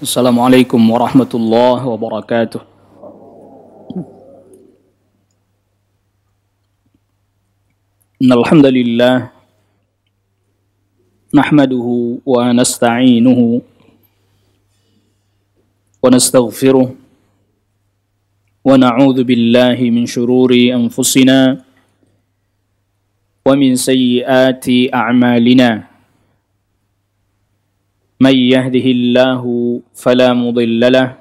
Assalamualaikum warahmatullahi wabarakatuh. Innal hamdalillah nahmaduhu wa nasta'inuhu wa nastaghfiruh wa na'udzu billahi min shururi anfusina wa min sayyiati a'malina. من يهده الله فلا مضل له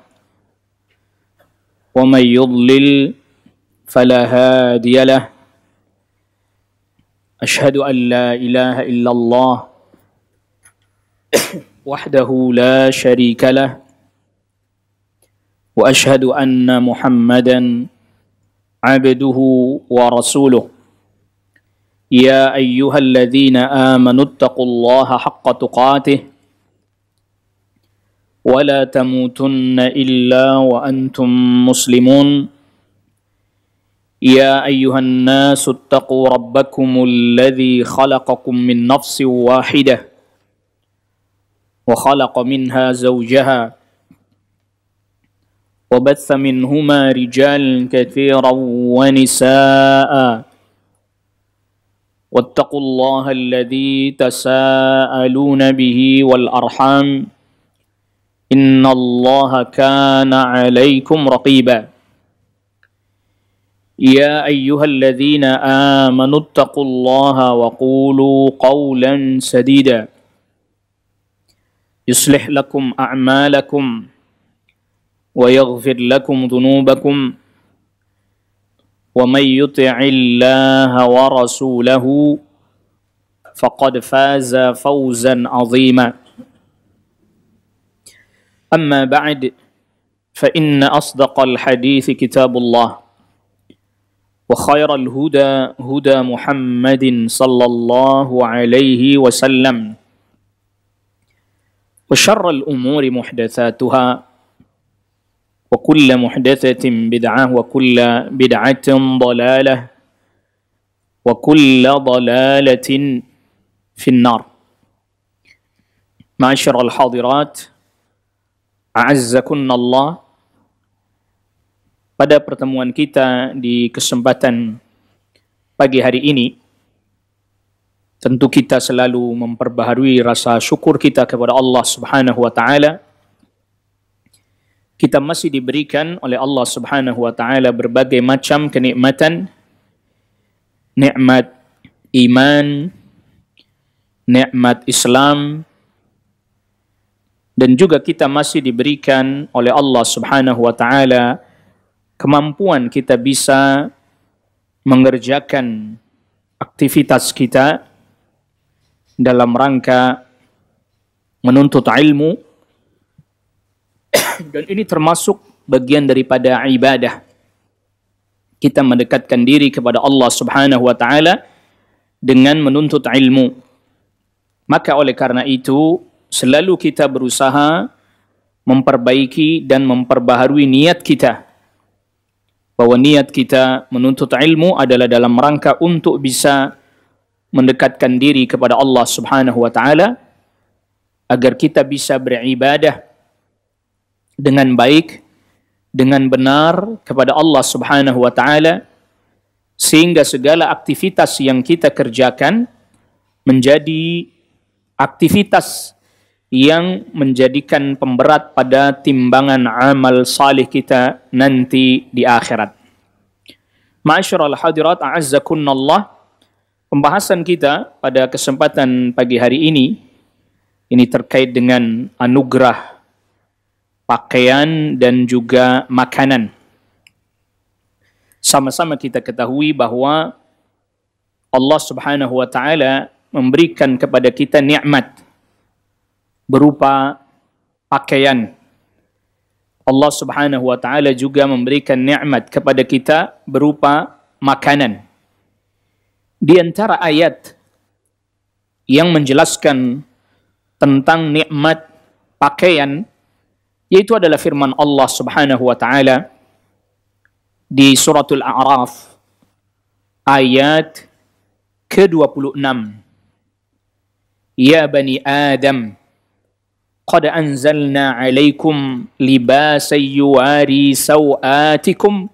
ومن يضلل فلا هادي له أشهد أن لا إله إلا الله وحده لا شريك له وأشهد أن محمدا عبده ورسوله يا أيها الذين آمنوا اتقوا الله حق تقاته ولا تموتن إلا وأنتم مسلمون يا أيها الناس اتقوا ربكم الذي خلقكم من نفس واحدة وخلق منها زوجها وبث منهما رجالا كثيرا ونساء واتقوا الله الذي تساءلون به والأرحام إن الله كان عليكم رقيبا يا أيها الذين آمنوا اتقوا الله وقولوا قولا سديدا يصلح لكم أعمالكم ويغفر لكم ذنوبكم ومن يطع الله ورسوله فقد فاز فوزا عظيما أما بعد فإن أصدق الحديث كتاب الله وخير الهدى هدى محمد صلى الله عليه وسلم وشر الأمور محدثاتها وكل محدثة بدعة وكل بدعة ضلالة وكل ضلالة في النار. معاشر الحاضرات A'azzakunallah, pada pertemuan kita di kesempatan pagi hari ini, tentu kita selalu memperbaharui rasa syukur kita kepada Allah Subhanahu wa taala. Kita masih diberikan oleh Allah Subhanahu wa taala berbagai macam kenikmatan, nikmat iman, nikmat Islam, dan juga kita masih diberikan oleh Allah Subhanahu wa taala kemampuan kita bisa mengerjakan aktivitas kita dalam rangka menuntut ilmu, dan ini termasuk bagian daripada ibadah. Kita mendekatkan diri kepada Allah Subhanahu wa taala dengan menuntut ilmu. Maka oleh karena itu selalu kita berusaha memperbaiki dan memperbaharui niat kita, bahwa niat kita menuntut ilmu adalah dalam rangka untuk bisa mendekatkan diri kepada Allah Subhanahu wa taala, agar kita bisa beribadah dengan baik, dengan benar kepada Allah Subhanahu wa taala, sehingga segala aktivitas yang kita kerjakan menjadi aktivitas yang menjadikan pemberat pada timbangan amal salih kita nanti di akhirat. Ma'asyiral hadirat a'azzakunallah, pembahasan kita pada kesempatan pagi hari ini terkait dengan anugerah pakaian dan juga makanan. Sama-sama kita ketahui bahwa Allah Subhanahu wa taala memberikan kepada kita nikmat berupa pakaian. Allah Subhanahu wa taala juga memberikan nikmat kepada kita berupa makanan. Di antara ayat yang menjelaskan tentang nikmat pakaian, yaitu adalah firman Allah Subhanahu wa taala di suratul A'raf ayat ke-26. Ya bani Adam qad anzalna 'alaikum libasan yuwari sawatikum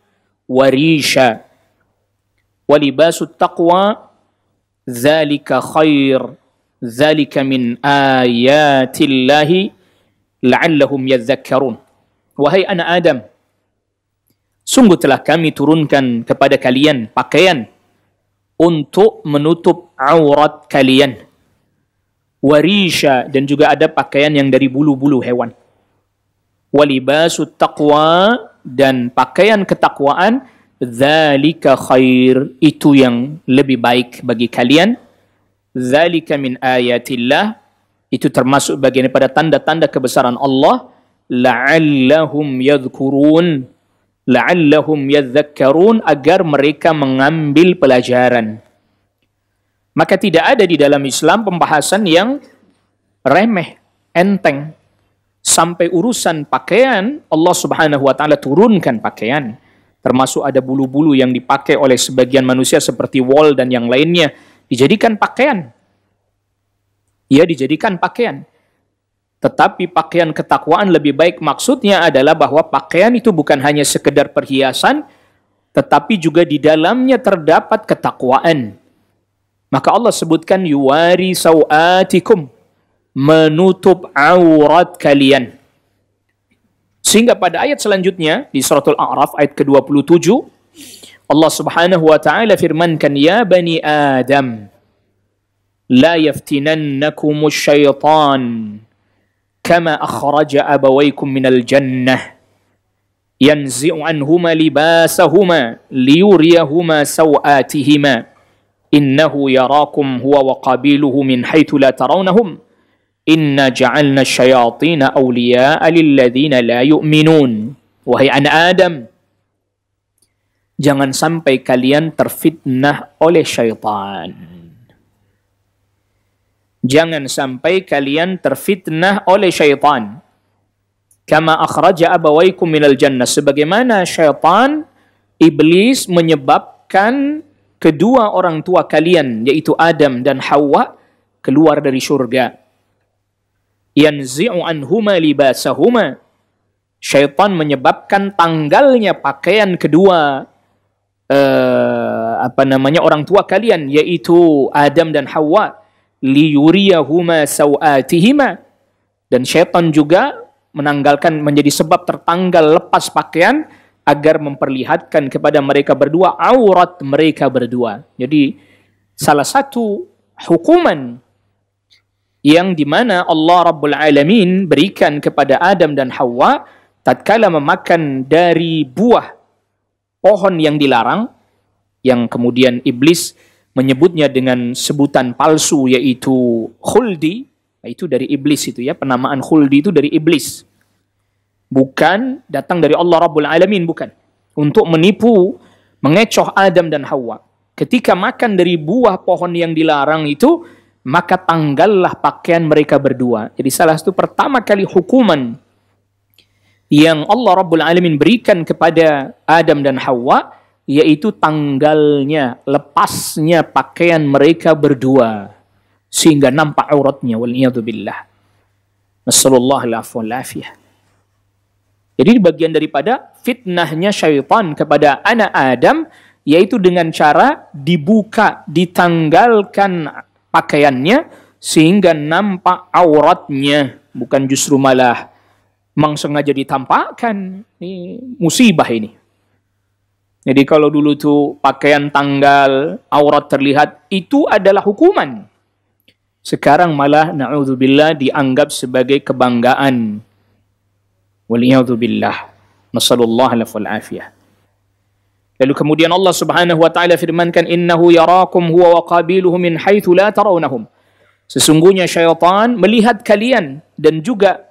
wa risha wa libasut taqwa dzalika khair dzalika min ayatillahi la'allahum yadhakkarun. Wahai anak Adam, sungguh telah kami turunkan kepada kalian pakaian untuk menutup aurat kalian. Warisha, dan juga ada pakaian yang dari bulu-bulu hewan. Walibasut taqwa, dan pakaian ketakwaan. Dzalika khair, itu yang lebih baik bagi kalian. Dzalika min ayatillah, itu termasuk bagian daripada tanda-tanda kebesaran Allah. La'allahum yadhkurun, la'allahum yadhakkarun, agar mereka mengambil pelajaran. Maka tidak ada di dalam Islam pembahasan yang remeh, enteng. Sampai urusan pakaian, Allah Subhanahu wa ta'ala turunkan pakaian. Termasuk ada bulu-bulu yang dipakai oleh sebagian manusia seperti wol dan yang lainnya, dijadikan pakaian. Ya, dijadikan pakaian. Tetapi pakaian ketakwaan lebih baik, maksudnya adalah bahwa pakaian itu bukan hanya sekedar perhiasan, tetapi juga di dalamnya terdapat ketakwaan. Maka Allah sebutkan yuwari sawatikum, menutup aurat kalian. Sehingga pada ayat selanjutnya di suratul A'raf ayat ke-27, Allah Subhanahu wa taala firmankan, ya bani Adam, la yaftinannakumus syaitan kama akhraja abawaykum minal jannah yanzi'u anhuma libasahuma liyuriyahuma sawatihima innahu yarakum huwa wa qabiluhu min haitsu la tarawnahum inna ja'alna syayatina awliya'a lilladzina la yu'minun. Wahai anak Adam, jangan sampai kalian terfitnah oleh syaitan. Jangan sampai kalian terfitnah oleh syaitan. Kama akhraja abawaykum minal jannah, sebagaimana syaitan, iblis, menyebabkan kedua orang tua kalian, yaitu Adam dan Hawa, keluar dari surga. Yanzi'u anhuma libasahuma, syaitan menyebabkan tanggalnya pakaian kedua orang tua kalian, yaitu Adam dan Hawa. Liyuriyahuma sawatihima, dan syaitan juga menanggalkan, menjadi sebab tertanggal lepas pakaian agar memperlihatkan kepada mereka berdua aurat mereka berdua. Jadi salah satu hukuman yang dimana Allah Rabbul Alamin berikan kepada Adam dan Hawa tatkala memakan dari buah pohon yang dilarang, yang kemudian iblis menyebutnya dengan sebutan palsu yaitu khuldi. Nah, itu dari iblis itu ya, penamaan khuldi itu dari iblis. Bukan datang dari Allah Rabbul Alamin, bukan. Untuk menipu, mengecoh Adam dan Hawa. Ketika makan dari buah pohon yang dilarang itu, maka tanggallah pakaian mereka berdua. Jadi salah satu pertama kali hukuman yang Allah Rabbul Alamin berikan kepada Adam dan Hawa, yaitu tanggalnya, lepasnya pakaian mereka berdua, sehingga nampak auratnya. Wal'iyadzubillah. Nasallallahu alaihi wasallam. Jadi bagian daripada fitnahnya syaitan kepada anak Adam, yaitu dengan cara dibuka, ditanggalkan pakaiannya, sehingga nampak auratnya. Bukan justru malah sengaja ditampakkan. Ini musibah ini. Jadi kalau dulu tuh pakaian tanggal, aurat terlihat, itu adalah hukuman. Sekarang malah na'udzubillah dianggap sebagai kebanggaan. Waliyadzubillah. Nasallallahu alaihi wasallam. Lalu kemudian Allah Subhanahu wa taala firmankan, innahu yarakum huwa wa qabiluhu min haitsu la tarawnahum. Sesungguhnya syaitan melihat kalian dan juga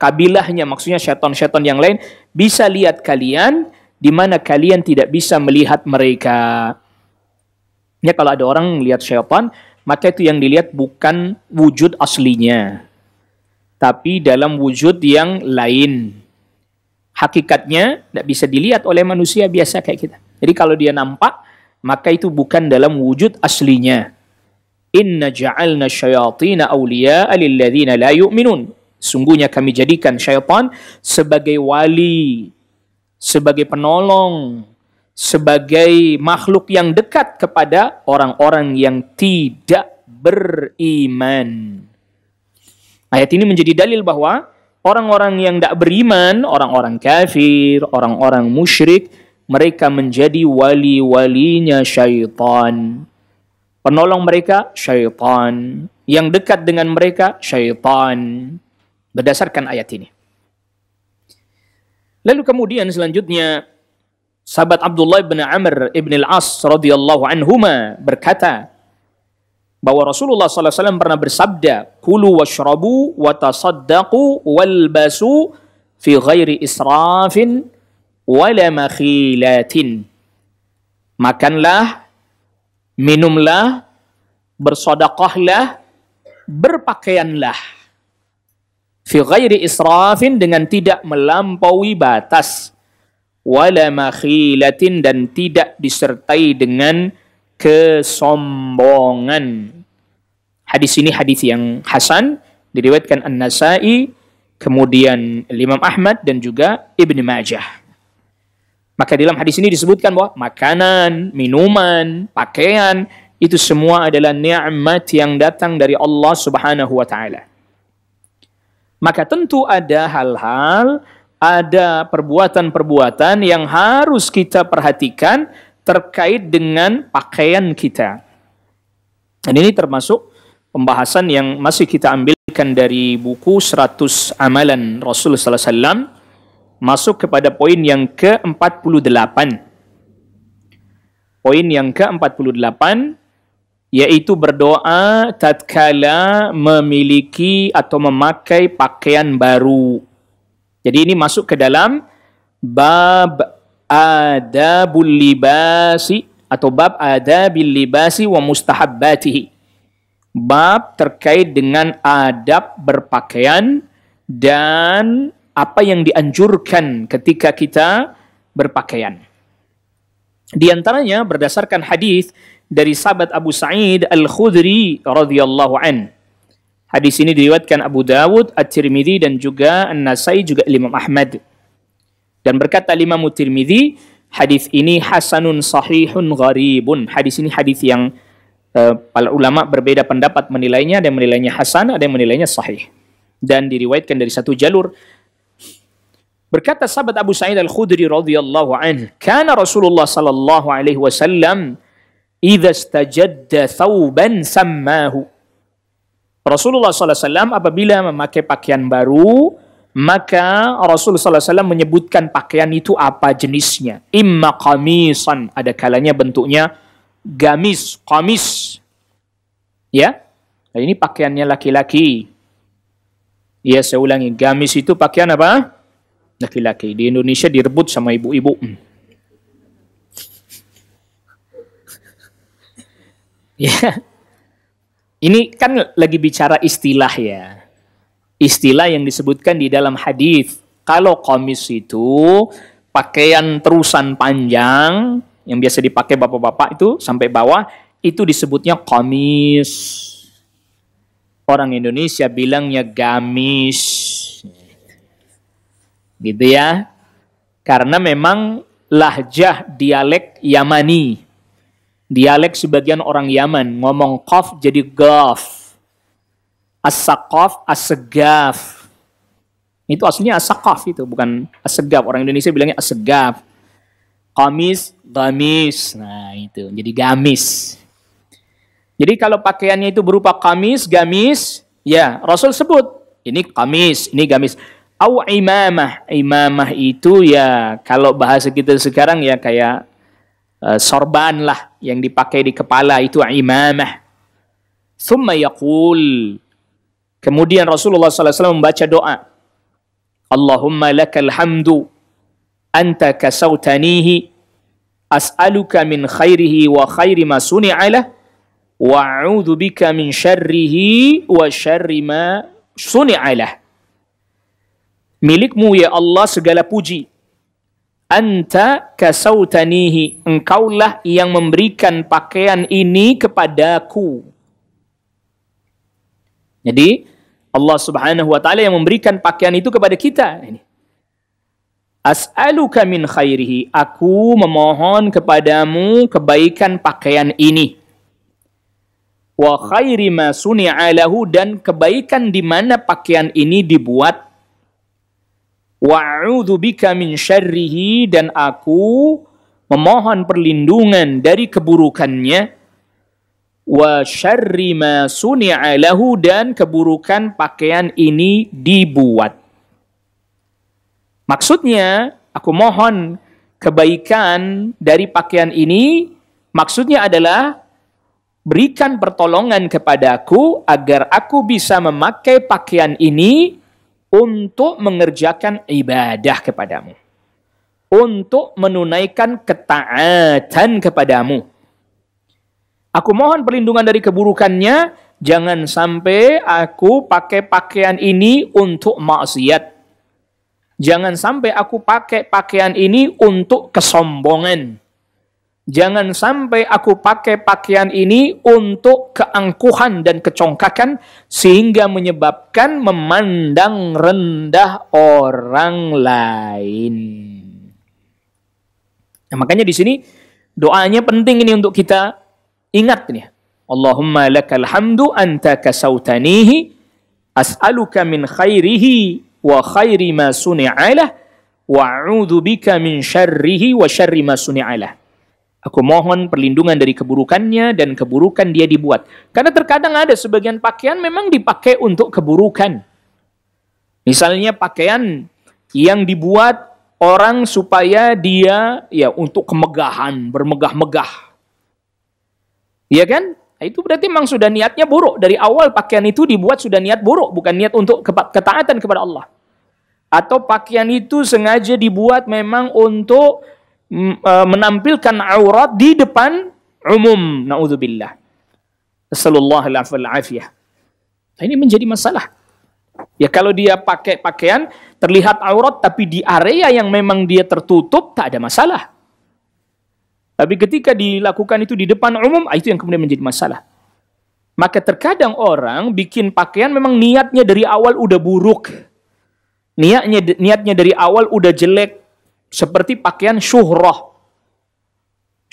kabilahnya, maksudnya syaitan-syaitan yang lain bisa lihat kalian di mana kalian tidak bisa melihat mereka. Ya, kalau ada orang lihat syaitan, maka itu yang dilihat bukan wujud aslinya, tapi dalam wujud yang lain. Hakikatnya tidak bisa dilihat oleh manusia biasa kayak kita. Jadi kalau dia nampak, maka itu bukan dalam wujud aslinya. Inna ja'alna syayatina awliya'a lilladzina la yu'minun. Sungguhnya kami jadikan syaitan sebagai wali, sebagai penolong, sebagai makhluk yang dekat kepada orang-orang yang tidak beriman. Ayat ini menjadi dalil bahwa orang-orang yang tidak beriman, orang-orang kafir, orang-orang musyrik, mereka menjadi wali-walinya syaitan. Penolong mereka, syaitan. Yang dekat dengan mereka, syaitan. Berdasarkan ayat ini. Lalu kemudian selanjutnya, sahabat Abdullah bin Amr ibn al-As radhiyallahu anhuma berkata, bahwa Rasulullah SAW pernah bersabda, kulu washrabu wa tasaddaqu walbasu fi ghairi israfin wala makhilatin. Makanlah, minumlah, bersedekahlah, berpakaianlah. Fi ghairi israfin, dengan tidak melampaui batas. Wala makhilatin, dan tidak disertai dengan kesombongan. Hadis ini hadis yang hasan, diriwayatkan An-Nasa'i, kemudian Imam Ahmad dan juga Ibnu Majah. Maka dalam hadis ini disebutkan bahwa makanan, minuman, pakaian itu semua adalah nikmat yang datang dari Allah Subhanahu wa taala. Maka tentu ada hal-hal, ada perbuatan-perbuatan yang harus kita perhatikan terkait dengan pakaian kita. Dan ini termasuk pembahasan yang masih kita ambilkan dari buku 100 Amalan Rasul sallallahu alaihi wasallam, masuk kepada poin yang ke-48. Poin yang ke-48 yaitu berdoa tatkala memiliki atau memakai pakaian baru. Jadi ini masuk ke dalam bab adabul libasi atau bab adabil libasi wa mustahabbatihi. Bab terkait dengan adab berpakaian dan apa yang dianjurkan ketika kita berpakaian. Di antaranya berdasarkan hadis dari sahabat Abu Sa'id Al-Khudri radhiyallahu an. Hadis ini diriwayatkan Abu Dawud, At-Tirmidzi dan juga An-Nasai, juga Imam Ahmad. Dan berkata Imam Tirmidzi, hadis ini hasanun sahihun gharibun. Hadis ini hadis yang para ulama berbeda pendapat menilainya, ada yang menilainya hasan, ada yang menilainya sahih. Dan diriwayatkan dari satu jalur. Berkata sahabat Abu Sa'id Al-Khudri radhiyallahu anhu, kana Rasulullah sallallahu alaihi wasallam idza istajadda thawban sammahu. Rasulullah sallallahu alaihi wasallam apabila memakai pakaian baru, maka Rasulullah sallallahu alaihi wasallam menyebutkan pakaian itu apa jenisnya. Imma qamisan, ada kalanya bentuknya gamis, qamis. Ya. Nah, ini pakaiannya laki-laki. Ya, saya ulangi, gamis itu pakaian apa? Laki-laki. Di Indonesia direbut sama ibu-ibu. Ya. Ini kan lagi bicara istilah ya. Istilah yang disebutkan di dalam hadis. Kalau qamis itu pakaian terusan panjang yang biasa dipakai bapak-bapak itu sampai bawah, itu disebutnya qamis. Orang Indonesia bilangnya gamis. Gitu ya. Karena memang lahjah dialek Yamani. Dialek sebagian orang Yaman, ngomong qaf jadi gaf. As-saqaf, as-segaf. Itu aslinya as-saqaf itu, bukan as-segaf. Orang Indonesia bilangnya as-segaf. Qamis, gamis. Nah, itu. Jadi gamis. Jadi kalau pakaiannya itu berupa qamis, gamis, ya Rasul sebut. Ini qamis, ini gamis. Au imamah. Imamah itu ya kalau bahasa kita sekarang ya kayak sorban lah yang dipakai di kepala, itu imamah. Thumma yaqul, kemudian Rasulullah SAW membaca doa, Allahumma lakal hamdu anta kasautanihi as'aluka min khairihi wa khairi ma suni'alah wa a'udhu bika min syarrihi wa syarri ma suni'alah. Milikmu ya Allah segala puji. Anta kasautanihi, engkaulah yang memberikan pakaian ini kepadaku. Jadi Allah Subhanahu wa taala yang memberikan pakaian itu kepada kita. Ini. As'aluka min khairihi, aku memohon kepadamu kebaikan pakaian ini. Wa khairi ma suni'a lahu, dan kebaikan di mana pakaian ini dibuat. Wa a'udzu bika min syarrihi, dan aku memohon perlindungan dari keburukannya. Wa syarri ma suni'a lahu, dan keburukan pakaian ini dibuat. Maksudnya, aku mohon kebaikan dari pakaian ini, maksudnya adalah berikan pertolongan kepadaku agar aku bisa memakai pakaian ini untuk mengerjakan ibadah kepadamu. Untuk menunaikan ketaatan kepadamu. Aku mohon perlindungan dari keburukannya, jangan sampai aku pakai pakaian ini untuk maksiat. Jangan sampai aku pakai pakaian ini untuk kesombongan. Jangan sampai aku pakai pakaian ini untuk keangkuhan dan kecongkakan sehingga menyebabkan memandang rendah orang lain. Nah, makanya di sini doanya penting ini untuk kita ingat nih. Allahumma lakal hamdu anta kasautanihi as'aluka min khairihi wa khairi ma suni'alah wa a'udzu bika min syarrihi wa syarri ma suni'alah. Aku mohon perlindungan dari keburukannya dan keburukan dia dibuat. Karena terkadang ada sebagian pakaian memang dipakai untuk keburukan. Misalnya pakaian yang dibuat orang supaya dia ya untuk kemegahan, bermegah-megah. Iya kan? Itu berarti memang sudah niatnya buruk. Dari awal pakaian itu dibuat sudah niat buruk, bukan niat untuk ketaatan kepada Allah. Atau pakaian itu sengaja dibuat memang untuk menampilkan aurat di depan umum. Na'udzubillah. Nasallallahu alaihi wasallam. Nah, ini menjadi masalah. Ya kalau dia pakai pakaian terlihat aurat tapi di area yang memang dia tertutup tak ada masalah. Tapi ketika dilakukan itu di depan umum, itu yang kemudian menjadi masalah. Maka terkadang orang bikin pakaian memang niatnya dari awal udah buruk. Niatnya dari awal udah jelek. Seperti pakaian syuhrah.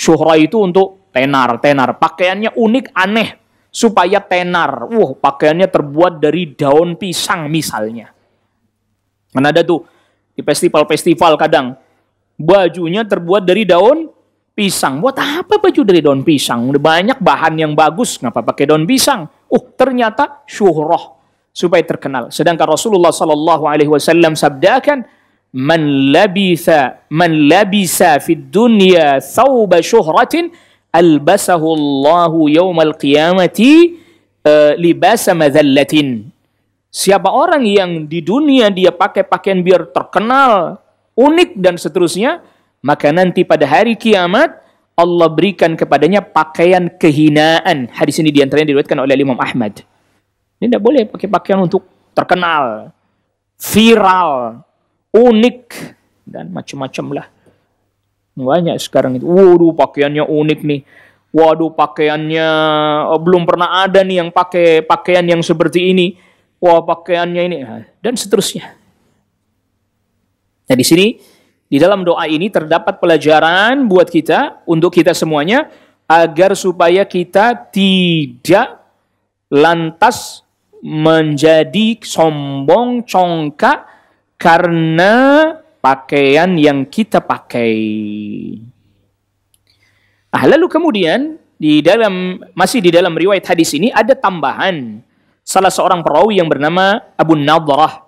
Syuhrah itu untuk tenar. Pakaiannya unik, aneh. Supaya tenar. Pakaiannya terbuat dari daun pisang misalnya. Mana ada tuh di festival-festival kadang. Bajunya terbuat dari daun pisang. Buat apa baju dari daun pisang? Udah banyak bahan yang bagus. Ngapa pakai daun pisang? Ternyata syuhrah. Supaya terkenal. Sedangkan Rasulullah SAW sabdakan, Man labisa fid dunya thawba syuhratin albasahu Allahu yawmal qiyamati libasa madhallatin. Siapa orang yang di dunia dia pakai pakaian biar terkenal, unik dan seterusnya, maka nanti pada hari kiamat Allah berikan kepadanya pakaian kehinaan. Hadis ini diantaranya diriwayatkan oleh Imam Ahmad. Ini tidak boleh pakai pakaian untuk terkenal, viral, unik, dan macam-macam lah. Banyak sekarang itu. Waduh, pakaiannya unik nih. Waduh, pakaiannya belum pernah ada nih yang pakai pakaian yang seperti ini. Wah, pakaiannya ini, dan seterusnya. Nah, di sini, di dalam doa ini terdapat pelajaran buat kita, untuk kita semuanya, agar supaya kita tidak lantas menjadi sombong, congkak, karena pakaian yang kita pakai. Lalu kemudian masih di dalam riwayat hadis ini ada tambahan salah seorang perawi yang bernama Abu Nadrah.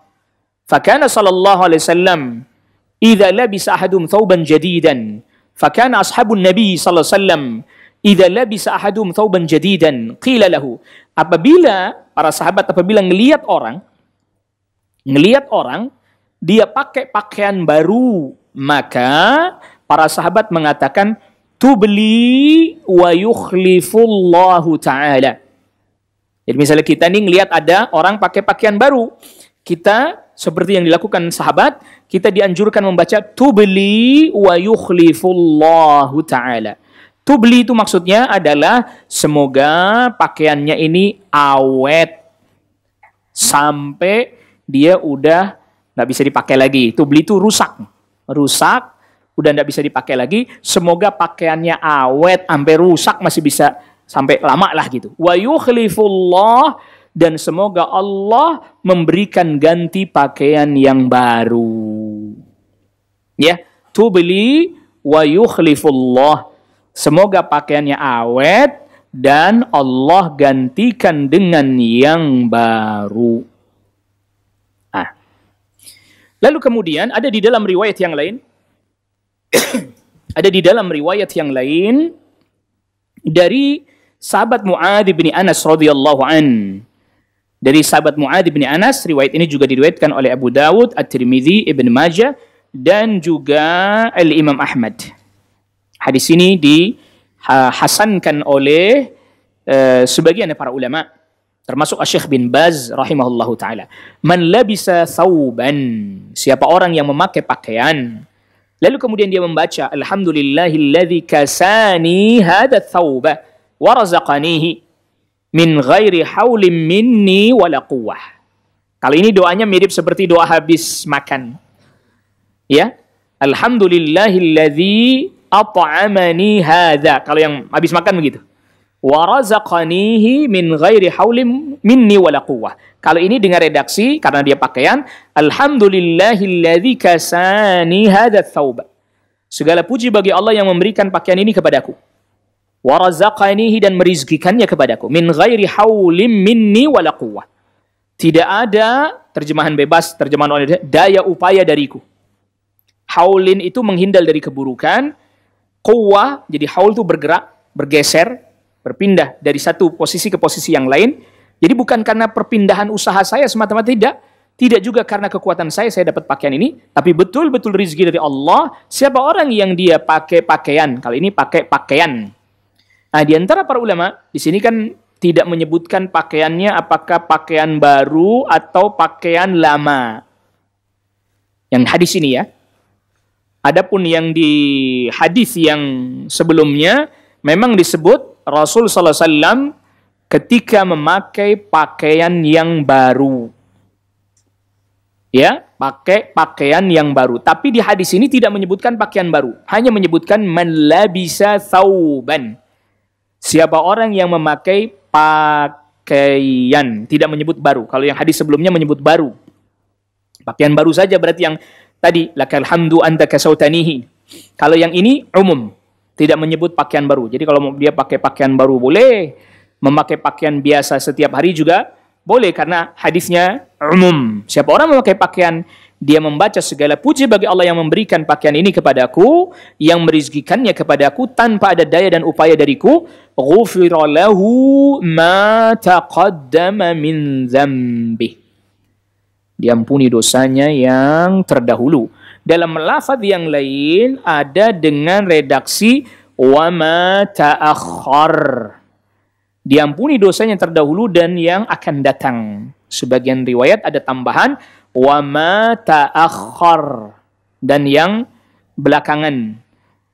Fakana sallallahu alaihi wasallam idza labisa ahadum thawban jadidan. Fakana ashabun Nabi sallallahu alaihi wasallam idza labisa ahadum thawban jadidan qila lahu. Apabila para sahabat ngelihat orang dia pakai pakaian baru, maka para sahabat mengatakan tubli wa yukhlifullahu ta'ala. Jadi misalnya kita nih ngelihat ada orang pakai pakaian baru, kita seperti yang dilakukan sahabat, kita dianjurkan membaca tubli wa yukhlifullahu ta'ala. Tubli itu maksudnya adalah semoga pakaiannya ini awet, sampai dia udah nggak bisa dipakai lagi. Itu beli itu rusak, udah nggak bisa dipakai lagi. Semoga pakaiannya awet sampai rusak masih bisa sampai lama lah gitu. Wa yukhlifullah, dan semoga Allah memberikan ganti pakaian yang baru. Ya, tubli wa yukhlifullah. Semoga pakaiannya awet dan Allah gantikan dengan yang baru. Ah. Lalu kemudian ada di dalam riwayat yang lain dari sahabat Mu'adz bin Anas radhiyallahu an. Dari sahabat Mu'adz bin Anas, riwayat ini juga diriwayatkan oleh Abu Dawud, At-Tirmidzi, Ibn Majah, dan juga Al-Imam Ahmad. Hadis ini dihasankan oleh sebagian para ulama, termasuk Syekh bin Baz rahimahullahu taala. Man labisa thawban, siapa orang yang memakai pakaian, lalu kemudian dia membaca alhamdulillahilladzi kasani hadha thawba wa razaqanihi min ghairi haulin minni wala quwwah. Kali ini doanya mirip seperti doa habis makan. Ya, alhamdulillahilladzi at'amani hadza. Kalau yang habis makan begitu. Wa razaqanihi min ghairi haulin minni wala quwwah. Kalau ini dengan redaksi karena dia pakaian, alhamdulillahilladzi kasani hadza tsauba. Segala puji bagi Allah yang memberikan pakaian ini kepadaku. Wa razaqanihi, dan merizkikannya kepadaku. Min ghairi haulin minni wala quwwah. Tidak ada, terjemahan bebas, terjemahan oleh daya upaya dariku. Haulin itu menghindar dari keburukan. Quwwah, jadi haul itu bergerak, bergeser, berpindah dari satu posisi ke posisi yang lain. Jadi bukan karena perpindahan usaha saya semata-mata, tidak. Tidak juga karena kekuatan saya dapat pakaian ini. Tapi betul-betul rezeki dari Allah. Siapa orang yang dia pakai pakaian, kali ini pakai pakaian. Nah, di antara para ulama, di sini kan tidak menyebutkan pakaiannya apakah pakaian baru atau pakaian lama. Yang hadis ini ya. Adapun yang di hadis yang sebelumnya memang disebut Rasul sallallahu alaihi wasallam ketika memakai pakaian yang baru. Ya, pakai pakaian yang baru. Tapi di hadis ini tidak menyebutkan pakaian baru, hanya menyebutkan man labisa thawban. Siapa orang yang memakai pakaian, tidak menyebut baru. Kalau yang hadis sebelumnya menyebut baru. Pakaian baru saja berarti yang tadi lakal hamdu anta kasautanihi. Kalau yang ini umum, tidak menyebut pakaian baru. Jadi kalau dia pakai pakaian baru boleh, memakai pakaian biasa setiap hari juga boleh karena hadisnya umum. Siapa orang memakai pakaian, dia membaca segala puji bagi Allah yang memberikan pakaian ini kepadaku, yang merizkikannya kepadaku tanpa ada daya dan upaya dariku. Ghufira lahu ma taqaddama min dzambih. Diampuni dosanya yang terdahulu. Dalam lafaz yang lain ada dengan redaksi wa ma ta'akhkhar. Diampuni dosanya yang terdahulu dan yang akan datang. Sebagian riwayat ada tambahan wa ma ta'akhkhar, dan yang belakangan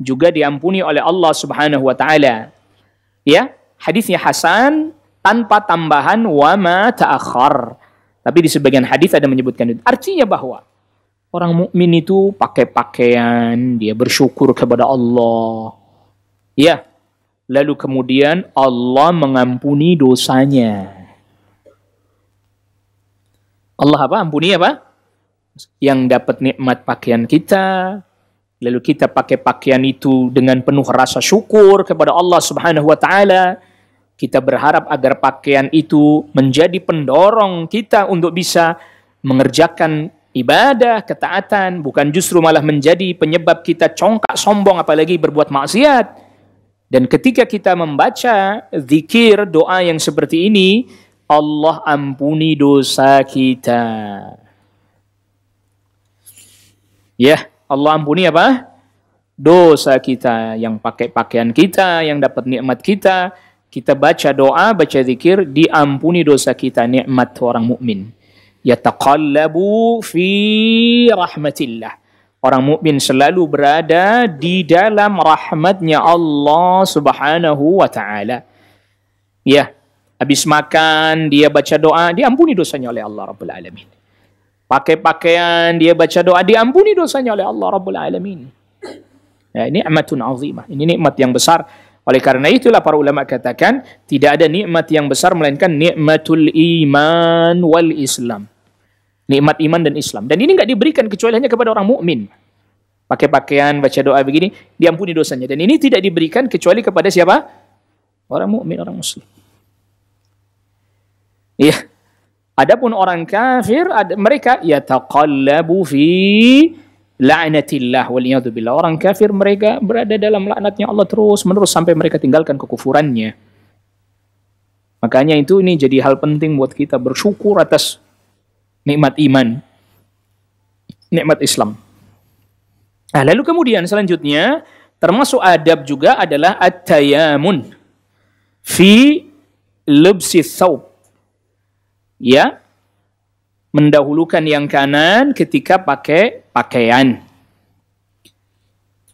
juga diampuni oleh Allah Subhanahu wa taala. Ya, hadisnya hasan tanpa tambahan wa ma ta'akhkhar. Tapi di sebagian hadis ada menyebutkan itu. Artinya bahwa orang mukmin itu pakai pakaian, dia bersyukur kepada Allah. Ya, lalu kemudian Allah mengampuni dosanya. Allah apa? Ampuni apa? Yang dapat nikmat pakaian kita, lalu kita pakai pakaian itu dengan penuh rasa syukur kepada Allah Subhanahu wa taala. Kita berharap agar pakaian itu menjadi pendorong kita untuk bisa mengerjakan ibadah, ketaatan, bukan justru malah menjadi penyebab kita congkak sombong apalagi berbuat maksiat. Dan ketika kita membaca zikir, doa yang seperti ini, Allah ampuni dosa kita. Ya, Allah ampuni apa? Dosa kita, yang pakai pakaian kita, yang dapat nikmat kita. Kita baca doa, baca zikir, diampuni dosa kita, nikmat orang mukmin. Yataqallabu fi rahmatillah. Orang mukmin selalu berada di dalam rahmatnya Allah Subhanahu wa taala. Ya, Habis makan, dia baca doa, diampuni dosanya oleh Allah Rabbul Alamin. Pakai pakaian, dia baca doa, diampuni dosanya oleh Allah Rabbul Alamin. Ya, nikmatun azimah. Ini nikmat yang besar. Oleh karena itulah para ulama katakan, tidak ada nikmat yang besar melainkan nikmatul iman wal Islam. Nikmat iman dan Islam. Dan ini nggak diberikan kecuali hanya kepada orang mukmin. Pakai pakaian, baca doa begini, diampuni dosanya. Dan ini tidak diberikan kecuali kepada siapa? Orang mukmin, orang muslim. Iya. Adapun orang kafir, mereka yataqallabu fi la'natillah waliyadu billah. Orang kafir mereka berada dalam laknatnya Allah terus menerus sampai mereka tinggalkan kekufurannya. Makanya ini jadi hal penting buat kita bersyukur atas nikmat iman, nikmat Islam. Nah, lalu kemudian selanjutnya termasuk adab juga adalah at-tayamun fi lubsi thawb. Ya, mendahulukan yang kanan ketika pakai pakaian.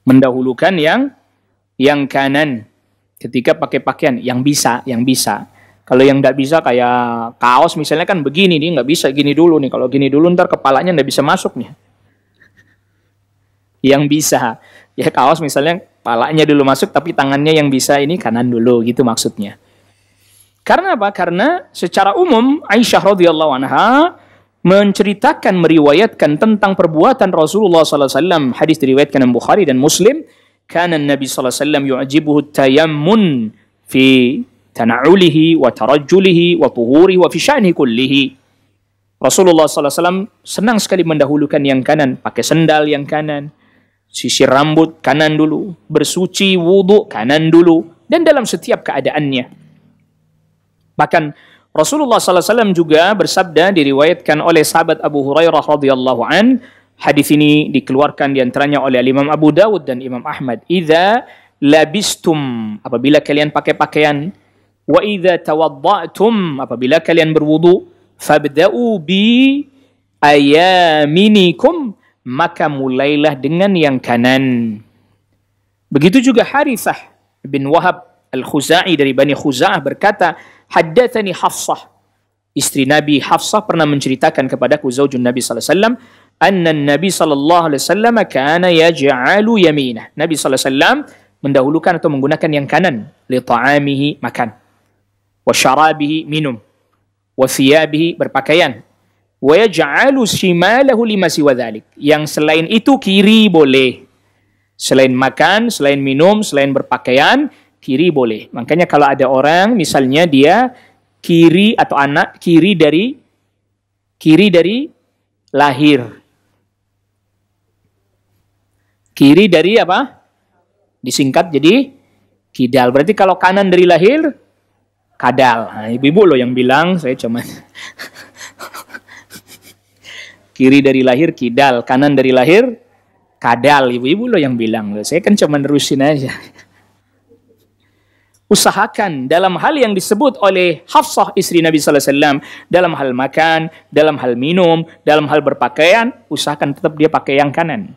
Mendahulukan yang kanan ketika pakai pakaian. Yang bisa. Kalau yang tidak bisa kayak kaos misalnya kan begini, dia nggak bisa gini dulu nih. Kalau gini dulu ntar kepalanya nggak bisa masuk nih. Yang bisa, ya kaos misalnya kepalanya dulu masuk tapi tangannya yang bisa ini kanan dulu, gitu maksudnya. Karena apa? Karena secara umum Aisyah radhiyallahu anha menceritakan, meriwayatkan tentang perbuatan Rasulullah SAW. Hadis diriwayatkan oleh Bukhari dan Muslim. Kana Nabi SAW yu'jibuhu tayammun fi tana'ulihi wa tarajjulihi wa tuhurihi wa fi sya'nihi kullihi. Rasulullah SAW senang sekali mendahulukan yang kanan, pakai sendal yang kanan, sisir rambut kanan dulu, bersuci, wudu kanan dulu, dan dalam setiap keadaannya. Bahkan Rasulullah SAW juga bersabda, diriwayatkan oleh sahabat Abu Hurairah radhiyallahu an. Hadis ini dikeluarkan diantaranya oleh Imam Abu Dawud dan Imam Ahmad. Idza labistum, apabila kalian pakai pakaian, wa idza tawadda'tum, apabila kalian berwudu, fabda'u bi ayaminikum, maka mulailah dengan yang kanan. Begitu juga Harithah bin Wahab Al-Khuzai dari Bani Khuza'ah berkata, haddatsani Hafsah, istri Nabi Hafsah pernah menceritakan kepadaku, zaujun Nabi sallallahu alaihi wasallam, anna Nabi sallallahu alaihi wasallam kana yaj'alu yaminah. Nabi sallallahu alaihi wasallam mendahulukan atau menggunakan yang kanan, li ta'amihi, makan, wa syarabihi, minum, wa thiyabihi, berpakaian, wa yaj'alu shimalahu lima siwa dzalik. Yang selain itu kiri boleh. Selain makan, selain minum, selain berpakaian, kiri boleh. Makanya kalau ada orang misalnya dia kiri atau anak kiri dari lahir. Kiri dari apa? Disingkat jadi kidal. Berarti kalau kanan dari lahir kadal. Nah, ibu-ibu loh yang bilang, saya cuma kiri dari lahir kidal, kanan dari lahir kadal. Ibu-ibu loh yang bilang. Saya kan cuma nerusin aja. Usahakan dalam hal yang disebut oleh Hafsah istri Nabi sallallahu alaihi wasallam, dalam hal makan, dalam hal minum, dalam hal berpakaian, usahakan tetap dia pakai yang kanan.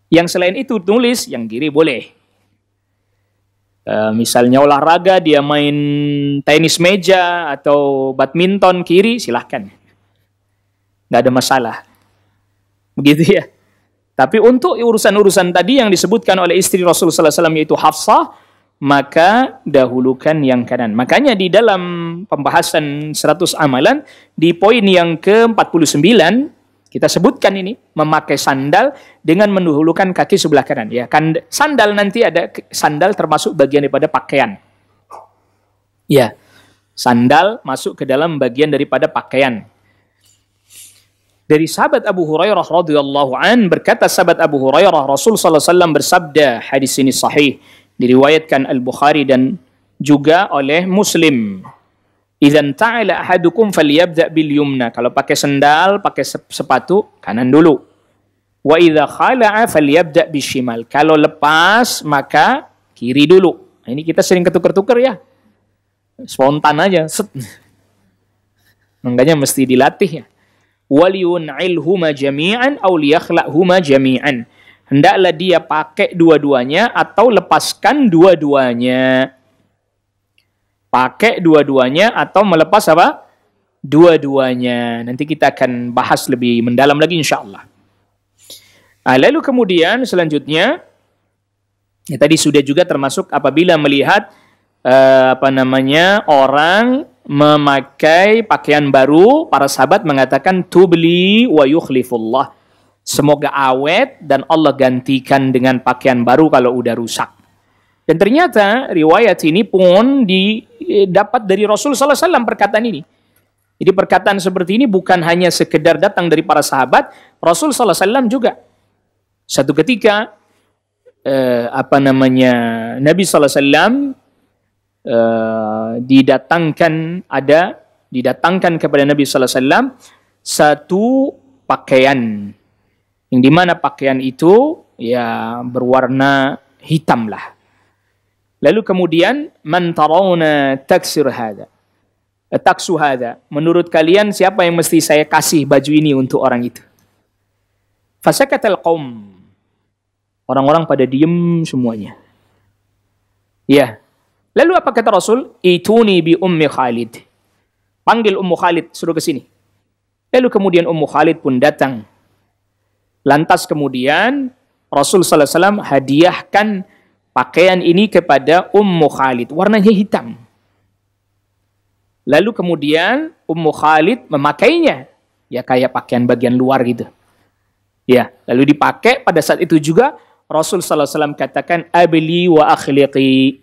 Yang selain itu tulis yang kiri boleh. Misalnya olahraga, dia main tenis meja atau badminton kiri, silahkan. Nggak ada masalah. Begitu ya. Tapi untuk urusan-urusan tadi yang disebutkan oleh istri Rasulullah SAW yaitu Hafsah, maka dahulukan yang kanan. Makanya di dalam pembahasan 100 amalan, di poin yang ke-49, kita sebutkan ini, memakai sandal dengan mendahulukan kaki sebelah kanan. Ya, kan sandal nanti ada sandal termasuk bagian daripada pakaian. Ya, sandal masuk ke dalam bagian daripada pakaian. Dari sahabat Abu Hurairah radhiyallahu an, berkata sahabat Abu Hurairah, Rasul sallallahu alaihi wasallam bersabda, hadis ini sahih, diriwayatkan Al-Bukhari dan juga oleh Muslim. Idzan ta'ala ahadukum falyabda' bil yumna. Kalau pakai sandal, pakai sepatu, kanan dulu. Wa idza khala'a falyabda' bishimal. Kalau lepas, maka kiri dulu. Nah, ini kita sering ketukar-tukar ya. Spontan aja, set. Makanya mesti dilatih ya. Waliyun'ilhuma jami'an aw liyakhla'huma jami'an. Hendaklah dia pakai dua-duanya atau lepaskan dua-duanya. Pakai dua-duanya atau melepas apa? Dua-duanya. Nanti kita akan bahas lebih mendalam lagi insya Allah. Nah, lalu kemudian selanjutnya, ya, tadi sudah juga termasuk apabila melihat orang memakai pakaian baru, para sahabat mengatakan tubli wa yukhlifullah. Semoga awet dan Allah gantikan dengan pakaian baru kalau udah rusak. Dan ternyata riwayat ini pun didapat dari Rasul sallallahu alaihi wasallam perkataan ini. Jadi perkataan seperti ini bukan hanya sekedar datang dari para sahabat, Rasul sallallahu alaihi wasallam juga. Satu ketika Nabi sallallahu alaihi wasallam didatangkan kepada Nabi sallallahu alaihi wasallam satu pakaian yang dimana pakaian itu ya berwarna hitam lah. Lalu kemudian man tarawna taksu hada, menurut kalian siapa yang mesti saya kasih baju ini untuk orang itu? Fasakatal qaum, orang-orang pada diem semuanya. Ya. Lalu apa kata Rasul? Ituni bi ummi Khalid. Panggil Ummu Khalid, suruh ke sini. Lalu kemudian Ummu Khalid pun datang. Lantas kemudian Rasul sallallahu alaihi wasallam hadiahkan pakaian ini kepada Ummu Khalid. Warnanya hitam. Lalu kemudian Ummu Khalid memakainya. Ya kayak pakaian bagian luar gitu. Ya, lalu dipakai pada saat itu juga Rasul sallallahu alaihi wasallam katakan abli wa akhliqi.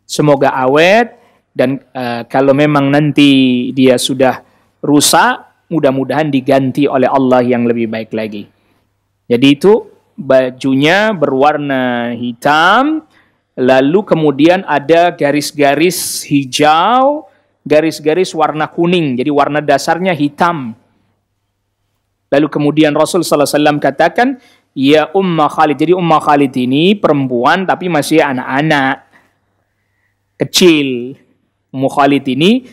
Semoga awet dan kalau memang nanti dia sudah rusak, mudah-mudahan diganti oleh Allah yang lebih baik lagi. Jadi itu bajunya berwarna hitam, lalu kemudian ada garis-garis hijau, garis-garis warna kuning. Jadi warna dasarnya hitam. Lalu kemudian Rasul sallallahu alaihi wasallam katakan, "Ya Umma Khalid." Jadi Umma Khalid ini perempuan tapi masih anak-anak kecil. Ummu Khalid ini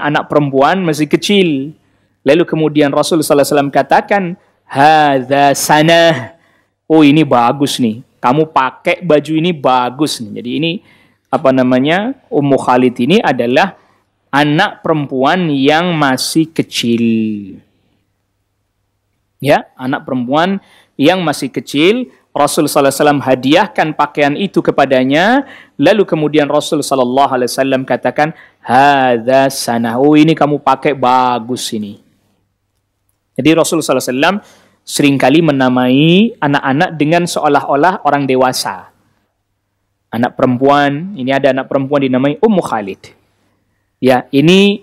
anak perempuan masih kecil. Lalu kemudian Rasul sallallahu alaihi wasallam katakan, "Hadza sanah." Oh, ini bagus nih. Kamu pakai baju ini bagus nih. Jadi ini Ummu Khalid ini adalah anak perempuan yang masih kecil. Ya, anak perempuan yang masih kecil. Rasul sallallahu alaihi wasallam hadiahkan pakaian itu kepadanya, lalu kemudian Rasul sallallahu alaihi wasallam katakan, "Hadza sanah." Oh, ini kamu pakai bagus ini. Jadi Rasul sallallahu alaihi wasallam seringkali menamai anak-anak dengan seolah-olah orang dewasa. Anak perempuan, ini ada anak perempuan dinamai Ummu Khalid. Ya, ini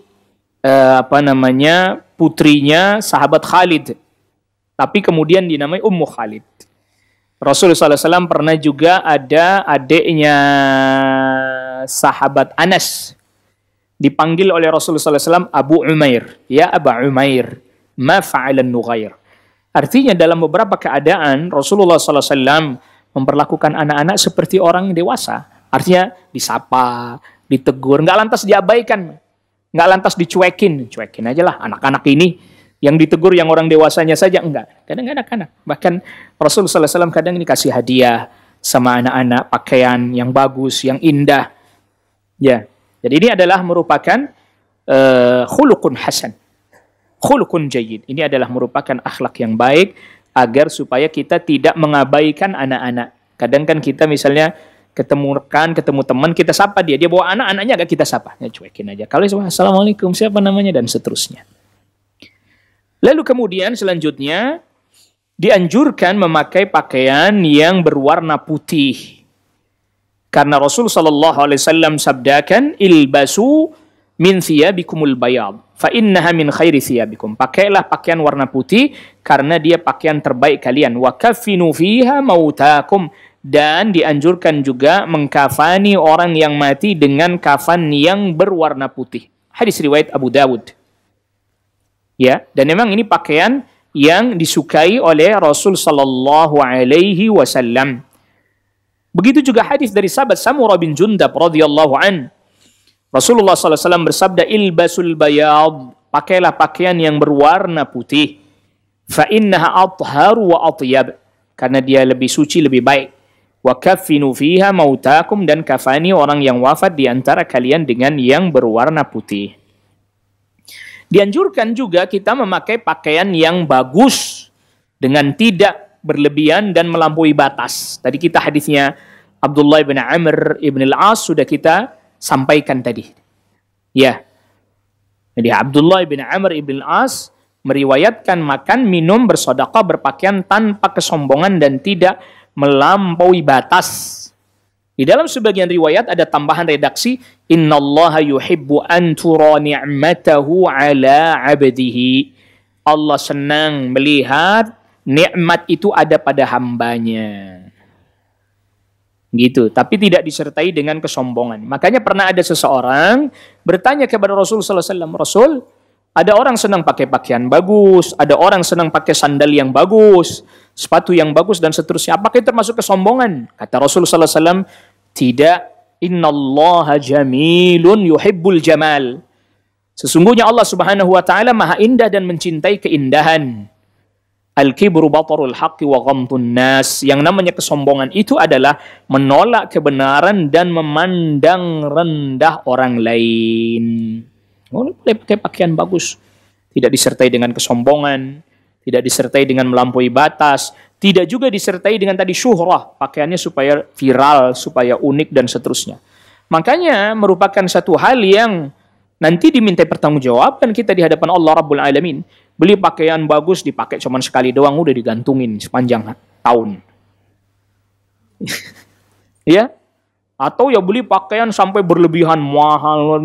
putrinya sahabat Khalid. Tapi kemudian dinamai Ummu Khalid. Rasulullah SAW pernah juga ada adiknya sahabat Anas. Dipanggil oleh Rasulullah SAW Abu Umair. Ya Aba Umair, ma fa'alan Nughair. Artinya dalam beberapa keadaan Rasulullah SAW memperlakukan anak-anak seperti orang dewasa. Artinya disapa, ditegur, nggak lantas diabaikan. Nggak lantas dicuekin. Cuekin aja lah anak-anak ini. Yang ditegur yang orang dewasanya saja, enggak. Kadang anak-anak. Bahkan Rasulullah SAW kadang ini kasih hadiah sama anak-anak, pakaian yang bagus, yang indah. Ya. Jadi ini adalah merupakan khuluqun hasan. Khuluqun jayyid. Ini adalah merupakan akhlak yang baik agar supaya kita tidak mengabaikan anak-anak. Kadang kan kita misalnya ketemu teman, kita sapa dia bawa anak-anaknya agak kita sapa. Ya cuekin aja. Kalau assalamualaikum, siapa namanya, dan seterusnya. Lalu kemudian selanjutnya dianjurkan memakai pakaian yang berwarna putih. Karena Rasul sallallahu alaihi wasallam sabdakan, "Ilbasu min thiyabikumul bayad, fa innaha min khairi thiyabikum." Pakailah pakaian warna putih karena dia pakaian terbaik kalian. Wa kaffinu fiha mautakum, dan dianjurkan juga mengkafani orang yang mati dengan kafan yang berwarna putih. Hadis riwayat Abu Dawud. Ya, dan memang ini pakaian yang disukai oleh Rasul sallallahu alaihi wasallam. Begitu juga hadis dari sahabat Samurah bin Jundab radhiyallahu an. Rasulullah sallallahu alaihi wasallam bersabda, "Ilbasul bayad." Pakailah pakaian yang berwarna putih. Fa innaha atharu wa atyab. Karena dia lebih suci, lebih baik. Wa kaffinu fiha mautakum, dan kafani orang yang wafat di antara kalian dengan yang berwarna putih. Dianjurkan juga kita memakai pakaian yang bagus dengan tidak berlebihan dan melampaui batas. Tadi kita hadisnya Abdullah bin Amr ibn al-As sudah kita sampaikan tadi. Ya. Jadi Abdullah bin Amr ibn al-As meriwayatkan makan, minum, bersedekah, berpakaian tanpa kesombongan dan tidak melampaui batas. Di dalam sebagian riwayat ada tambahan redaksi, innallaha yuhibbu an tura ni'matahu ala 'abdihi. Allah senang melihat nikmat itu ada pada hambanya. Gitu, tapi tidak disertai dengan kesombongan. Makanya pernah ada seseorang bertanya kepada Rasul sallallahu alaihi wasallam, "Rasul, ada orang senang pakai pakaian bagus, ada orang senang pakai sandal yang bagus, sepatu yang bagus dan seterusnya. Apakah itu termasuk kesombongan?" Kata Rasul sallallahu alaihi wasallam, "Tidak. Innallaha jamilun yuhibbul jamal." Sesungguhnya Allah Subhanahu wa taala Maha indah dan mencintai keindahan. Al-kibru batarul haqqi wa ghamtun nas. Yang namanya kesombongan itu adalah menolak kebenaran dan memandang rendah orang lain. Boleh pakai pakaian bagus, tidak disertai dengan kesombongan, tidak disertai dengan melampaui batas, tidak juga disertai dengan tadi syuhrah, pakaiannya supaya viral, supaya unik dan seterusnya. Makanya merupakan satu hal yang nanti dimintai pertanggungjawaban kita di hadapan Allah Rabbul Alamin. Beli pakaian bagus dipakai cuma sekali doang, udah digantungin sepanjang tahun. Ya? Atau ya beli pakaian sampai berlebihan mahal.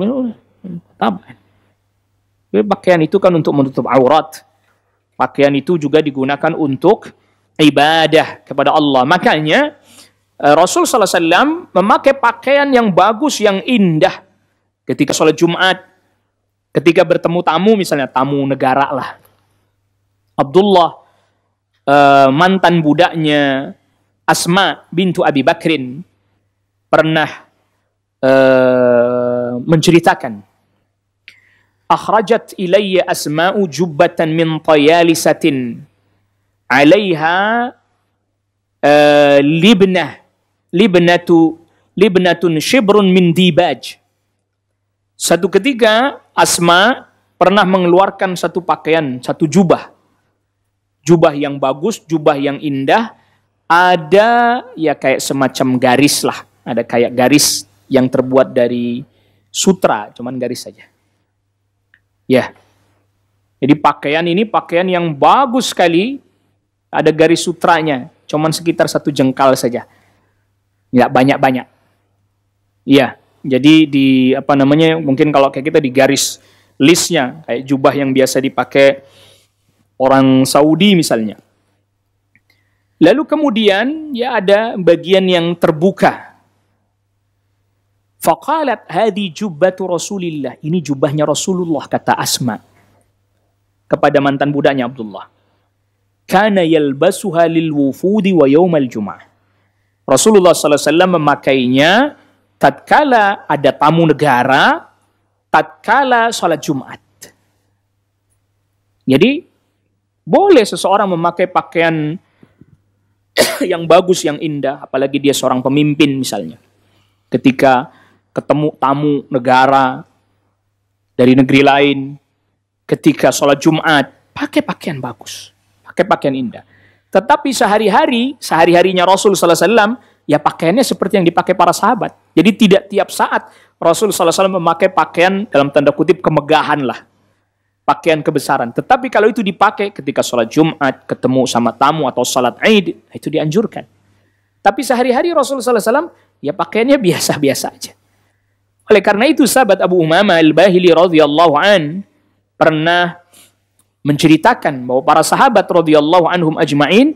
Pakaian itu kan untuk menutup aurat. Pakaian itu juga digunakan untuk ibadah kepada Allah. Makanya Rasul sallallahu alaihi wasallam memakai pakaian yang bagus, yang indah ketika sholat Jumat, ketika bertemu tamu, misalnya tamu negara lah. Abdullah, mantan budaknya Asma bintu Abi Bakrin, pernah menceritakan, akhrajat ilayya Asma'u jubbatan min tayalisatin 'alaiha libnatun shibrun min dibaj. Satu ketika Asma pernah mengeluarkan satu pakaian, satu jubah yang bagus, jubah yang indah, ada ya kayak semacam garis lah, ada kayak garis yang terbuat dari sutra, cuman garis saja. Ya, jadi pakaian ini pakaian yang bagus sekali, ada garis sutranya, cuman sekitar 1 jengkal saja, nggak banyak-banyak. Ya, jadi di mungkin kalau kayak kita di garis listnya, kayak jubah yang biasa dipakai orang Saudi misalnya. Lalu kemudian ya ada bagian yang terbuka. Faqalat hadi jubbatu Rasulillah. Ini jubahnya Rasulullah, kata Asma kepada mantan budaknya Abdullah. Kana yalbasuha lil wufudi wa yaumal jum'ah. Rasulullah sallallahu alaihi wasallam memakainya tatkala ada tamu negara, tatkala salat Jumat. Jadi boleh seseorang memakai pakaian yang bagus, yang indah, apalagi dia seorang pemimpin misalnya. Ketika ketemu tamu negara dari negeri lain, ketika sholat Jumat, pakai pakaian bagus, pakai pakaian indah. Tetapi sehari-harinya Rasul sallallahu alaihi wasallam, ya pakaiannya seperti yang dipakai para sahabat. Jadi tidak tiap saat Rasul sallallahu alaihi wasallam memakai pakaian dalam tanda kutip kemegahan lah, pakaian kebesaran. Tetapi kalau itu dipakai ketika sholat Jumat, ketemu sama tamu atau sholat Id, itu dianjurkan. Tapi sehari-hari Rasulullah SAW, ya pakaiannya biasa-biasa aja. Oleh karena itu sahabat Abu Umamah Al-Bahili radhiyallahu an pernah menceritakan bahwa para sahabat radhiyallahu anhum ajma'in